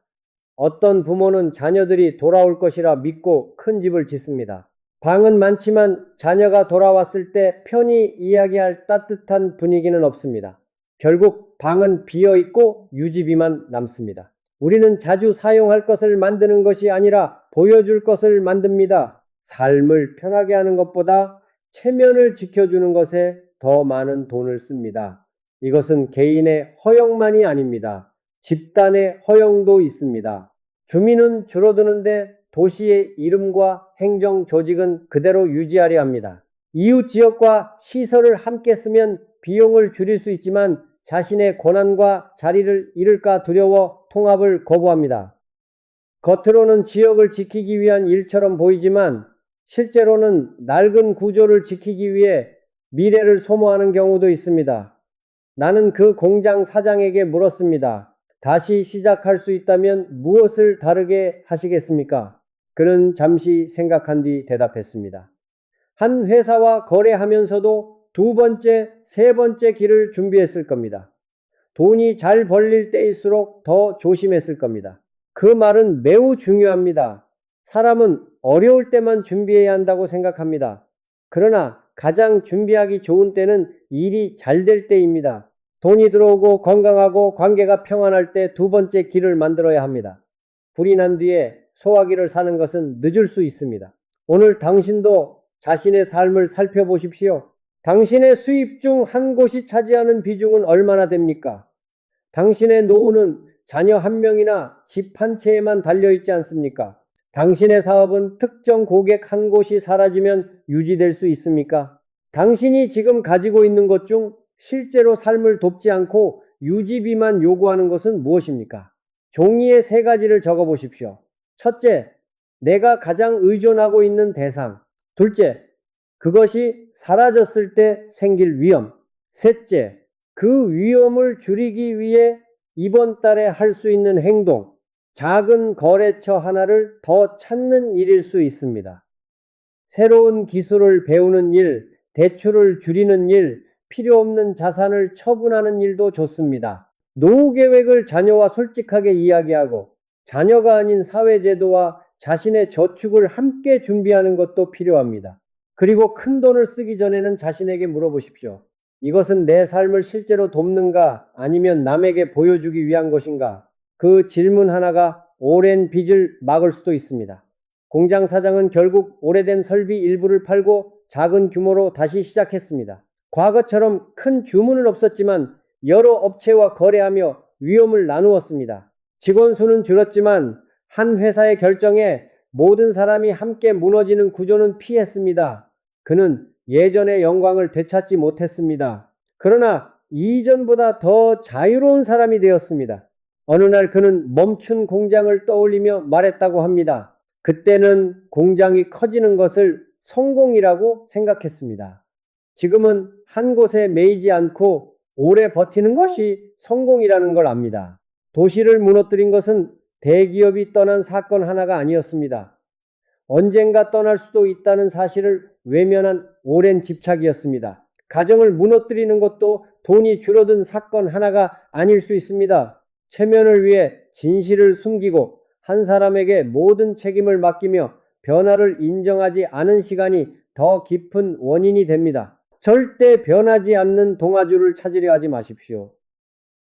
어떤 부모는 자녀들이 돌아올 것이라 믿고 큰 집을 짓습니다. 방은 많지만 자녀가 돌아왔을 때 편히 이야기할 따뜻한 분위기는 없습니다. 결국 방은 비어 있고 유지비만 남습니다. 우리는 자주 사용할 것을 만드는 것이 아니라 보여줄 것을 만듭니다. 삶을 편하게 하는 것보다 체면을 지켜주는 것에 더 많은 돈을 씁니다. 이것은 개인의 허영만이 아닙니다. 집단의 허영도 있습니다. 주민은 줄어드는데 도시의 이름과 행정 조직은 그대로 유지하려 합니다. 이웃 지역과 시설을 함께 쓰면 비용을 줄일 수 있지만 자신의 권한과 자리를 잃을까 두려워 통합을 거부합니다. 겉으로는 지역을 지키기 위한 일처럼 보이지만 실제로는 낡은 구조를 지키기 위해 미래를 소모하는 경우도 있습니다. 나는 그 공장 사장에게 물었습니다. 다시 시작할 수 있다면 무엇을 다르게 하시겠습니까? 그는 잠시 생각한 뒤 대답했습니다. 한 회사와 거래하면서도 두 번째, 세 번째 길을 준비했을 겁니다. 돈이 잘 벌릴 때일수록 더 조심했을 겁니다. 그 말은 매우 중요합니다. 사람은 어려울 때만 준비해야 한다고 생각합니다. 그러나 가장 준비하기 좋은 때는 일이 잘 될 때입니다. 돈이 들어오고 건강하고 관계가 평안할 때 두 번째 길을 만들어야 합니다. 불이 난 뒤에 소화기를 사는 것은 늦을 수 있습니다. 오늘 당신도 자신의 삶을 살펴보십시오. 당신의 수입 중 한 곳이 차지하는 비중은 얼마나 됩니까? 당신의 노후는 자녀 한 명이나 집 한 채에만 달려있지 않습니까? 당신의 사업은 특정 고객 한 곳이 사라지면 유지될 수 있습니까? 당신이 지금 가지고 있는 것 중 실제로 삶을 돕지 않고 유지비만 요구하는 것은 무엇입니까? 종이에 세 가지를 적어 보십시오. 첫째, 내가 가장 의존하고 있는 대상. 둘째, 그것이 사라졌을 때 생길 위험. 셋째, 그 위험을 줄이기 위해 이번 달에 할 수 있는 행동. 작은 거래처 하나를 더 찾는 일일 수 있습니다. 새로운 기술을 배우는 일, 대출을 줄이는 일, 필요 없는 자산을 처분하는 일도 좋습니다. 노후 계획을 자녀와 솔직하게 이야기하고 자녀가 아닌 사회제도와 자신의 저축을 함께 준비하는 것도 필요합니다. 그리고 큰 돈을 쓰기 전에는 자신에게 물어보십시오. 이것은 내 삶을 실제로 돕는가 아니면 남에게 보여주기 위한 것인가? 그 질문 하나가 오랜 빚을 막을 수도 있습니다. 공장 사장은 결국 오래된 설비 일부를 팔고 작은 규모로 다시 시작했습니다. 과거처럼 큰 주문은 없었지만 여러 업체와 거래하며 위험을 나누었습니다. 직원 수는 줄었지만 한 회사의 결정에 모든 사람이 함께 무너지는 구조는 피했습니다. 그는 예전의 영광을 되찾지 못했습니다. 그러나 이전보다 더 자유로운 사람이 되었습니다. 어느 날 그는 멈춘 공장을 떠올리며 말했다고 합니다. 그때는 공장이 커지는 것을 성공이라고 생각했습니다. 지금은 한 곳에 매이지 않고 오래 버티는 것이 성공이라는 걸 압니다. 도시를 무너뜨린 것은 대기업이 떠난 사건 하나가 아니었습니다. 언젠가 떠날 수도 있다는 사실을 외면한 오랜 집착이었습니다. 가정을 무너뜨리는 것도 돈이 줄어든 사건 하나가 아닐 수 있습니다. 체면을 위해 진실을 숨기고 한 사람에게 모든 책임을 맡기며 변화를 인정하지 않은 시간이 더 깊은 원인이 됩니다. 절대 변하지 않는 동아줄을 찾으려 하지 마십시오.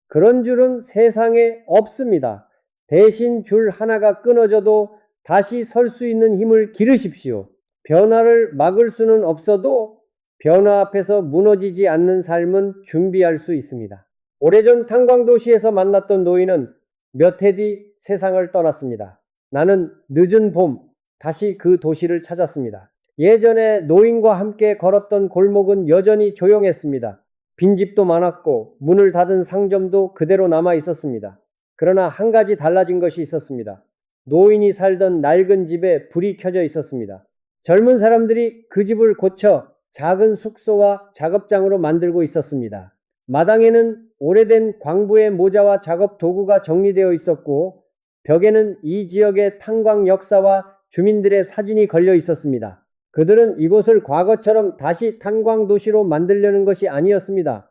그런 줄은 세상에 없습니다. 대신 줄 하나가 끊어져도 다시 설 수 있는 힘을 기르십시오. 변화를 막을 수는 없어도 변화 앞에서 무너지지 않는 삶은 준비할 수 있습니다. 오래전 탄광도시에서 만났던 노인은 몇 해 뒤 세상을 떠났습니다. 나는 늦은 봄 다시 그 도시를 찾았습니다. 예전에 노인과 함께 걸었던 골목은 여전히 조용했습니다. 빈집도 많았고 문을 닫은 상점도 그대로 남아 있었습니다. 그러나 한 가지 달라진 것이 있었습니다. 노인이 살던 낡은 집에 불이 켜져 있었습니다. 젊은 사람들이 그 집을 고쳐 작은 숙소와 작업장으로 만들고 있었습니다. 마당에는 오래된 광부의 모자와 작업 도구가 정리되어 있었고 벽에는 이 지역의 탄광 역사와 주민들의 사진이 걸려 있었습니다. 그들은 이곳을 과거처럼 다시 탄광 도시로 만들려는 것이 아니었습니다.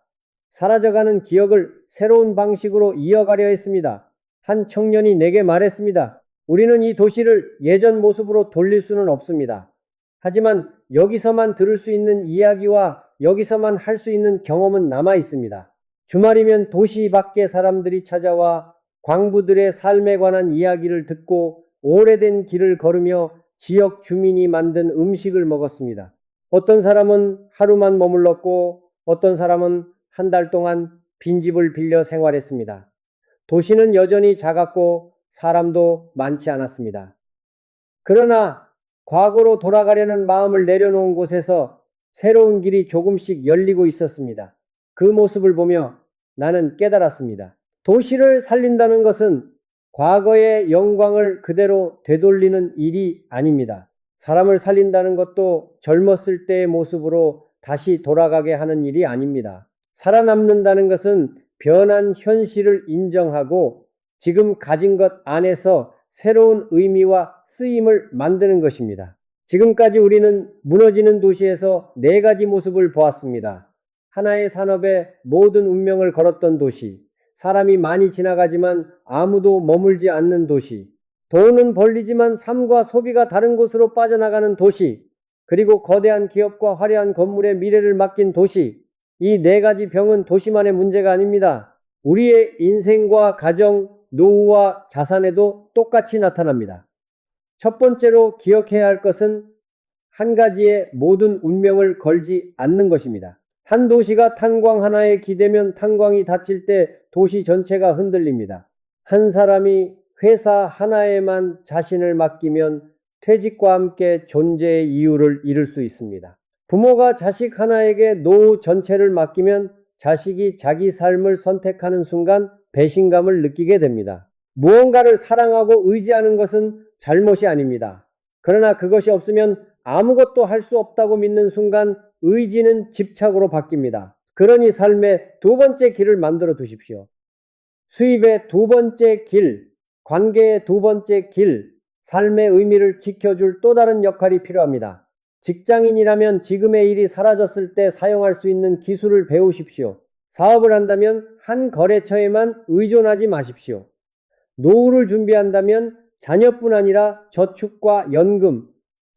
사라져가는 기억을 새로운 방식으로 이어가려 했습니다. 한 청년이 내게 말했습니다. 우리는 이 도시를 예전 모습으로 돌릴 수는 없습니다. 하지만 여기서만 들을 수 있는 이야기와 여기서만 할 수 있는 경험은 남아 있습니다. 주말이면 도시 밖의 사람들이 찾아와 광부들의 삶에 관한 이야기를 듣고 오래된 길을 걸으며 지역 주민이 만든 음식을 먹었습니다. 어떤 사람은 하루만 머물렀고 어떤 사람은 한 달 동안 빈집을 빌려 생활했습니다. 도시는 여전히 작았고 사람도 많지 않았습니다. 그러나 과거로 돌아가려는 마음을 내려놓은 곳에서 새로운 길이 조금씩 열리고 있었습니다. 그 모습을 보며 나는 깨달았습니다. 도시를 살린다는 것은 과거의 영광을 그대로 되돌리는 일이 아닙니다. 사람을 살린다는 것도 젊었을 때의 모습으로 다시 돌아가게 하는 일이 아닙니다. 살아남는다는 것은 변한 현실을 인정하고 지금 가진 것 안에서 새로운 의미와 쓰임을 만드는 것입니다. 지금까지 우리는 무너지는 도시에서 네 가지 모습을 보았습니다. 하나의 산업에 모든 운명을 걸었던 도시, 사람이 많이 지나가지만 아무도 머물지 않는 도시, 돈은 벌리지만 삶과 소비가 다른 곳으로 빠져나가는 도시, 그리고 거대한 기업과 화려한 건물의 미래를 맡긴 도시. 이 네 가지 병은 도시만의 문제가 아닙니다. 우리의 인생과 가정, 노후와 자산에도 똑같이 나타납니다. 첫 번째로 기억해야 할 것은 한 가지에 모든 운명을 걸지 않는 것입니다. 한 도시가 탄광 하나에 기대면 탄광이 닫힐 때 도시 전체가 흔들립니다. 한 사람이 회사 하나에만 자신을 맡기면 퇴직과 함께 존재의 이유를 잃을 수 있습니다. 부모가 자식 하나에게 노후 전체를 맡기면 자식이 자기 삶을 선택하는 순간 배신감을 느끼게 됩니다. 무언가를 사랑하고 의지하는 것은 잘못이 아닙니다. 그러나 그것이 없으면 아무것도 할 수 없다고 믿는 순간 의지는 집착으로 바뀝니다. 그러니 삶의 두 번째 길을 만들어 두십시오. 수입의 두 번째 길, 관계의 두 번째 길, 삶의 의미를 지켜줄 또 다른 역할이 필요합니다. 직장인이라면 지금의 일이 사라졌을 때 사용할 수 있는 기술을 배우십시오. 사업을 한다면 한 거래처에만 의존하지 마십시오. 노후를 준비한다면 자녀뿐 아니라 저축과 연금,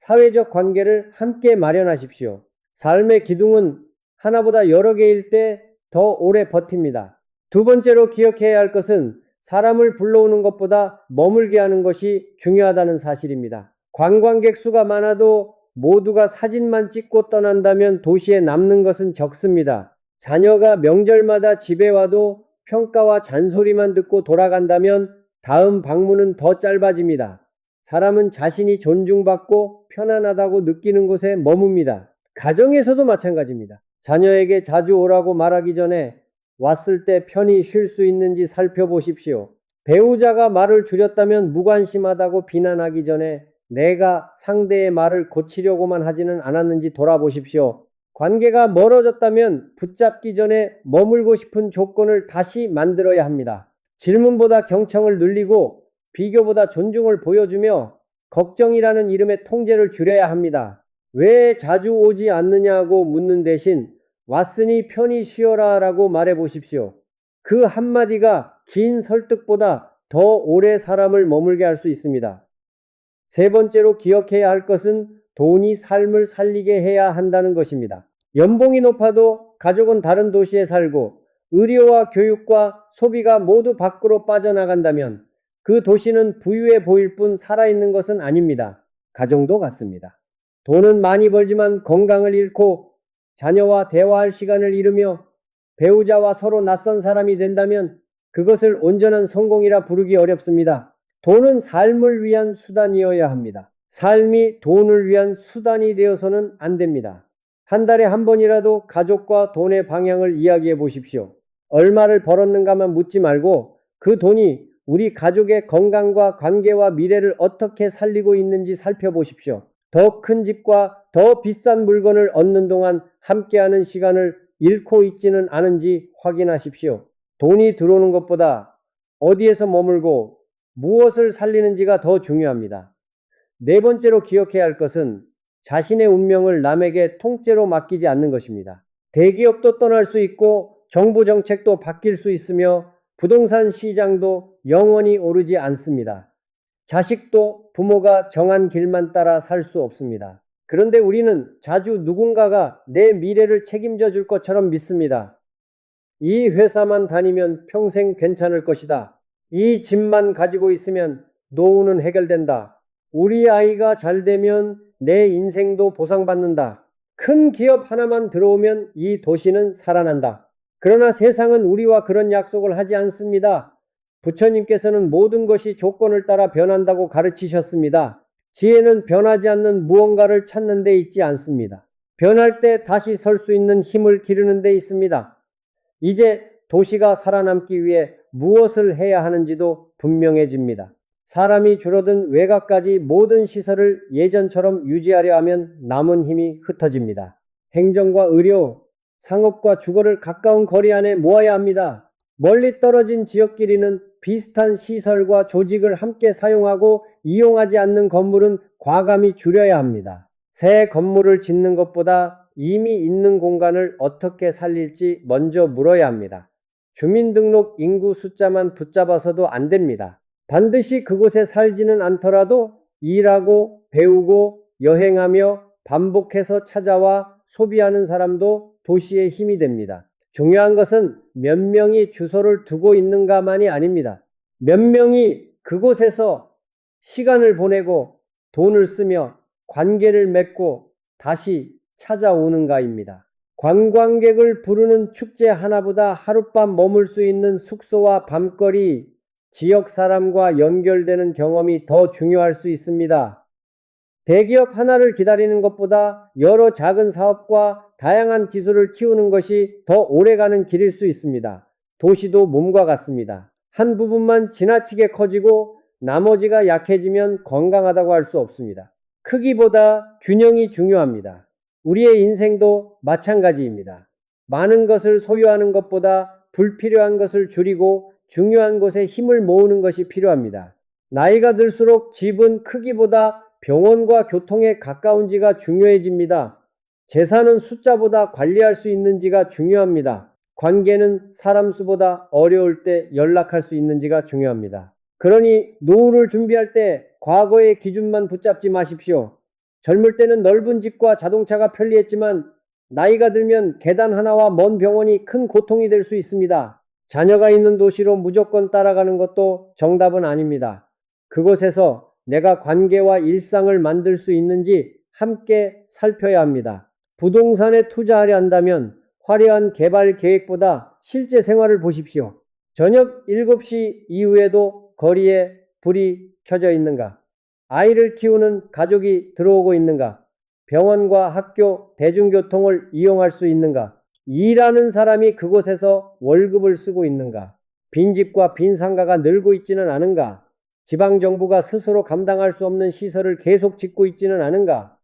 사회적 관계를 함께 마련하십시오. 삶의 기둥은 하나보다 여러 개일 때 더 오래 버팁니다. 두 번째로 기억해야 할 것은 사람을 불러오는 것보다 머물게 하는 것이 중요하다는 사실입니다. 관광객 수가 많아도 모두가 사진만 찍고 떠난다면 도시에 남는 것은 적습니다. 자녀가 명절마다 집에 와도 평가와 잔소리만 듣고 돌아간다면 다음 방문은 더 짧아집니다. 사람은 자신이 존중받고 편안하다고 느끼는 곳에 머뭅니다. 가정에서도 마찬가지입니다. 자녀에게 자주 오라고 말하기 전에 왔을 때 편히 쉴 수 있는지 살펴보십시오. 배우자가 말을 줄였다면 무관심하다고 비난하기 전에 내가 상대의 말을 고치려고만 하지는 않았는지 돌아보십시오. 관계가 멀어졌다면 붙잡기 전에 머물고 싶은 조건을 다시 만들어야 합니다. 질문보다 경청을 늘리고 비교보다 존중을 보여주며 걱정이라는 이름의 통제를 줄여야 합니다. 왜 자주 오지 않느냐고 묻는 대신 왔으니 편히 쉬어라 라고 말해 보십시오. 그 한마디가 긴 설득보다 더 오래 사람을 머물게 할 수 있습니다. 세 번째로 기억해야 할 것은 돈이 삶을 살리게 해야 한다는 것입니다. 연봉이 높아도 가족은 다른 도시에 살고 의료와 교육과 소비가 모두 밖으로 빠져나간다면 그 도시는 부유해 보일 뿐 살아있는 것은 아닙니다. 가정도 같습니다. 돈은 많이 벌지만 건강을 잃고 자녀와 대화할 시간을 잃으며 배우자와 서로 낯선 사람이 된다면 그것을 온전한 성공이라 부르기 어렵습니다. 돈은 삶을 위한 수단이어야 합니다. 삶이 돈을 위한 수단이 되어서는 안 됩니다. 한 달에 한 번이라도 가족과 돈의 방향을 이야기해 보십시오. 얼마를 벌었는가만 묻지 말고 그 돈이 우리 가족의 건강과 관계와 미래를 어떻게 살리고 있는지 살펴보십시오. 더 큰 집과 더 비싼 물건을 얻는 동안 함께하는 시간을 잃고 있지는 않은지 확인하십시오. 돈이 들어오는 것보다 어디에서 머물고 무엇을 살리는지가 더 중요합니다. 네 번째로 기억해야 할 것은 자신의 운명을 남에게 통째로 맡기지 않는 것입니다. 대기업도 떠날 수 있고 정부 정책도 바뀔 수 있으며 부동산 시장도 영원히 오르지 않습니다. 자식도 부모가 정한 길만 따라 살 수 없습니다. 그런데 우리는 자주 누군가가 내 미래를 책임져 줄 것처럼 믿습니다. 이 회사만 다니면 평생 괜찮을 것이다. 이 집만 가지고 있으면 노후는 해결된다. 우리 아이가 잘 되면 내 인생도 보상받는다. 큰 기업 하나만 들어오면 이 도시는 살아난다. 그러나 세상은 우리와 그런 약속을 하지 않습니다. 부처님께서는 모든 것이 조건을 따라 변한다고 가르치셨습니다. 지혜는 변하지 않는 무언가를 찾는 데 있지 않습니다. 변할 때 다시 설 수 있는 힘을 기르는 데 있습니다. 이제 도시가 살아남기 위해 무엇을 해야 하는지도 분명해집니다. 사람이 줄어든 외곽까지 모든 시설을 예전처럼 유지하려 하면 남은 힘이 흩어집니다. 행정과 의료, 상업과 주거를 가까운 거리 안에 모아야 합니다. 멀리 떨어진 지역끼리는 비슷한 시설과 조직을 함께 사용하고 이용하지 않는 건물은 과감히 줄여야 합니다. 새 건물을 짓는 것보다 이미 있는 공간을 어떻게 살릴지 먼저 물어야 합니다. 주민등록 인구 숫자만 붙잡아서도 안 됩니다. 반드시 그곳에 살지는 않더라도 일하고 배우고 여행하며 반복해서 찾아와 소비하는 사람도 도시의 힘이 됩니다. 중요한 것은 몇 명이 주소를 두고 있는가만이 아닙니다. 몇 명이 그곳에서 시간을 보내고 돈을 쓰며 관계를 맺고 다시 찾아오는가입니다. 관광객을 부르는 축제 하나보다 하룻밤 머물 수 있는 숙소와 밤거리, 지역 사람과 연결되는 경험이 더 중요할 수 있습니다. 대기업 하나를 기다리는 것보다 여러 작은 사업과 다양한 기술을 키우는 것이 더 오래가는 길일 수 있습니다. 도시도 몸과 같습니다. 한 부분만 지나치게 커지고 나머지가 약해지면 건강하다고 할 수 없습니다. 크기보다 균형이 중요합니다. 우리의 인생도 마찬가지입니다. 많은 것을 소유하는 것보다 불필요한 것을 줄이고 중요한 곳에 힘을 모으는 것이 필요합니다. 나이가 들수록 집은 크기보다 병원과 교통에 가까운지가 중요해집니다. 재산은 숫자보다 관리할 수 있는지가 중요합니다. 관계는 사람 수보다 어려울 때 연락할 수 있는지가 중요합니다. 그러니 노후를 준비할 때 과거의 기준만 붙잡지 마십시오. 젊을 때는 넓은 집과 자동차가 편리했지만 나이가 들면 계단 하나와 먼 병원이 큰 고통이 될 수 있습니다. 자녀가 있는 도시로 무조건 따라가는 것도 정답은 아닙니다. 그곳에서 내가 관계와 일상을 만들 수 있는지 함께 살펴야 합니다. 부동산에 투자하려 한다면 화려한 개발 계획보다 실제 생활을 보십시오. 저녁 7시 이후에도 거리에 불이 켜져 있는가? 아이를 키우는 가족이 들어오고 있는가? 병원과 학교, 대중교통을 이용할 수 있는가? 일하는 사람이 그곳에서 월급을 쓰고 있는가? 빈집과 빈상가가 늘고 있지는 않은가? 지방정부가 스스로 감당할 수 없는 시설을 계속 짓고 있지는 않은가?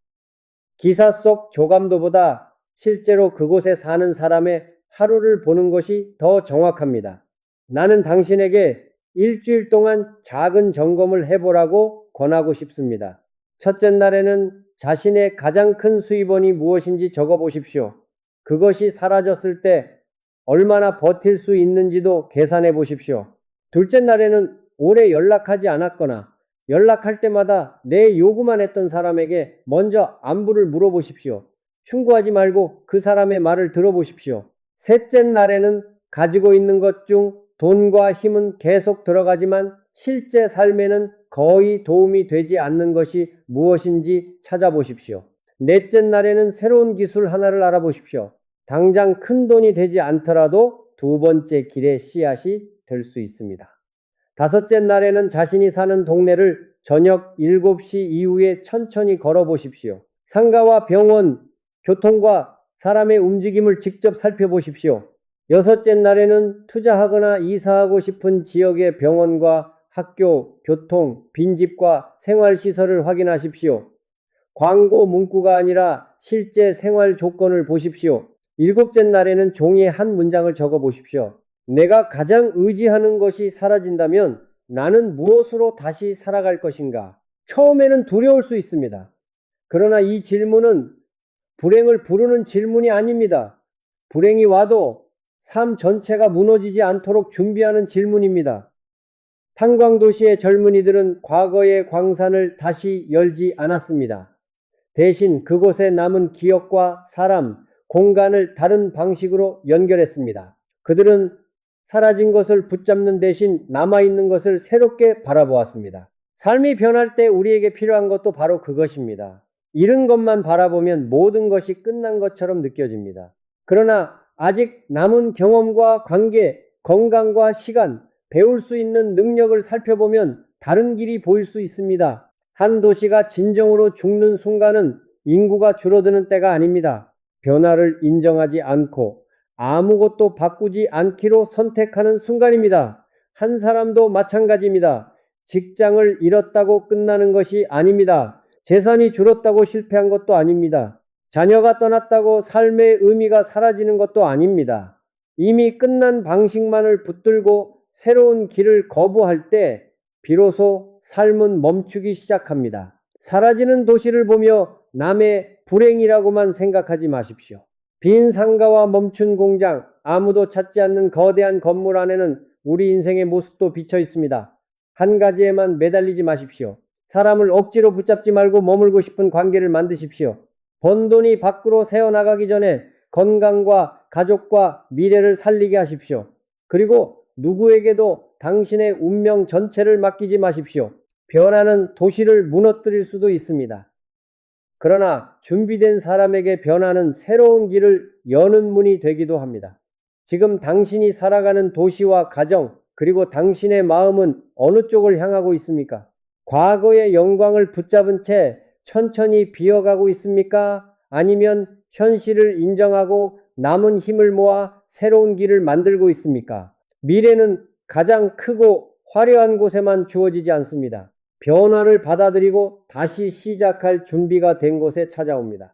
기사 속 조감도보다 실제로 그곳에 사는 사람의 하루를 보는 것이 더 정확합니다. 나는 당신에게 일주일 동안 작은 점검을 해보라고 권하고 싶습니다. 첫째 날에는 자신의 가장 큰 수입원이 무엇인지 적어보십시오. 그것이 사라졌을 때 얼마나 버틸 수 있는지도 계산해 보십시오. 둘째 날에는 오래 연락하지 않았거나 연락할 때마다 내 요구만 했던 사람에게 먼저 안부를 물어보십시오. 충고하지 말고 그 사람의 말을 들어보십시오. 셋째 날에는 가지고 있는 것 중 돈과 힘은 계속 들어가지만 실제 삶에는 거의 도움이 되지 않는 것이 무엇인지 찾아보십시오. 넷째 날에는 새로운 기술 하나를 알아보십시오. 당장 큰 돈이 되지 않더라도 두 번째 길의 씨앗이 될 수 있습니다. 다섯째 날에는 자신이 사는 동네를 저녁 7시 이후에 천천히 걸어보십시오. 상가와 병원, 교통과 사람의 움직임을 직접 살펴보십시오. 여섯째 날에는 투자하거나 이사하고 싶은 지역의 병원과 학교, 교통, 빈집과 생활시설을 확인하십시오. 광고 문구가 아니라 실제 생활 조건을 보십시오. 일곱째 날에는 종이에 한 문장을 적어 보십시오. 내가 가장 의지하는 것이 사라진다면 나는 무엇으로 다시 살아갈 것인가? 처음에는 두려울 수 있습니다. 그러나 이 질문은 불행을 부르는 질문이 아닙니다. 불행이 와도 삶 전체가 무너지지 않도록 준비하는 질문입니다. 탄광도시의 젊은이들은 과거의 광산을 다시 열지 않았습니다. 대신 그곳에 남은 기억과 사람, 공간을 다른 방식으로 연결했습니다. 그들은 사라진 것을 붙잡는 대신 남아있는 것을 새롭게 바라보았습니다. 삶이 변할 때 우리에게 필요한 것도 바로 그것입니다. 잃은 것만 바라보면 모든 것이 끝난 것처럼 느껴집니다. 그러나 아직 남은 경험과 관계, 건강과 시간, 배울 수 있는 능력을 살펴보면 다른 길이 보일 수 있습니다. 한 도시가 진정으로 죽는 순간은 인구가 줄어드는 때가 아닙니다. 변화를 인정하지 않고 아무것도 바꾸지 않기로 선택하는 순간입니다. 한 사람도 마찬가지입니다. 직장을 잃었다고 끝나는 것이 아닙니다. 재산이 줄었다고 실패한 것도 아닙니다. 자녀가 떠났다고 삶의 의미가 사라지는 것도 아닙니다. 이미 끝난 방식만을 붙들고 새로운 길을 거부할 때 비로소 삶은 멈추기 시작합니다. 사라지는 도시를 보며 남의 불행이라고만 생각하지 마십시오. 빈 상가와 멈춘 공장, 아무도 찾지 않는 거대한 건물 안에는 우리 인생의 모습도 비쳐 있습니다. 한 가지에만 매달리지 마십시오. 사람을 억지로 붙잡지 말고 머물고 싶은 관계를 만드십시오. 번 돈이 밖으로 새어나가기 전에 건강과 가족과 미래를 살리게 하십시오. 그리고 누구에게도 당신의 운명 전체를 맡기지 마십시오. 변화는 도시를 무너뜨릴 수도 있습니다. 그러나 준비된 사람에게 변화는 새로운 길을 여는 문이 되기도 합니다. 지금 당신이 살아가는 도시와 가정, 그리고 당신의 마음은 어느 쪽을 향하고 있습니까? 과거의 영광을 붙잡은 채 천천히 비어가고 있습니까? 아니면 현실을 인정하고 남은 힘을 모아 새로운 길을 만들고 있습니까? 미래는 가장 크고 화려한 곳에만 주어지지 않습니다. 변화를 받아들이고 다시 시작할 준비가 된 곳에 찾아옵니다.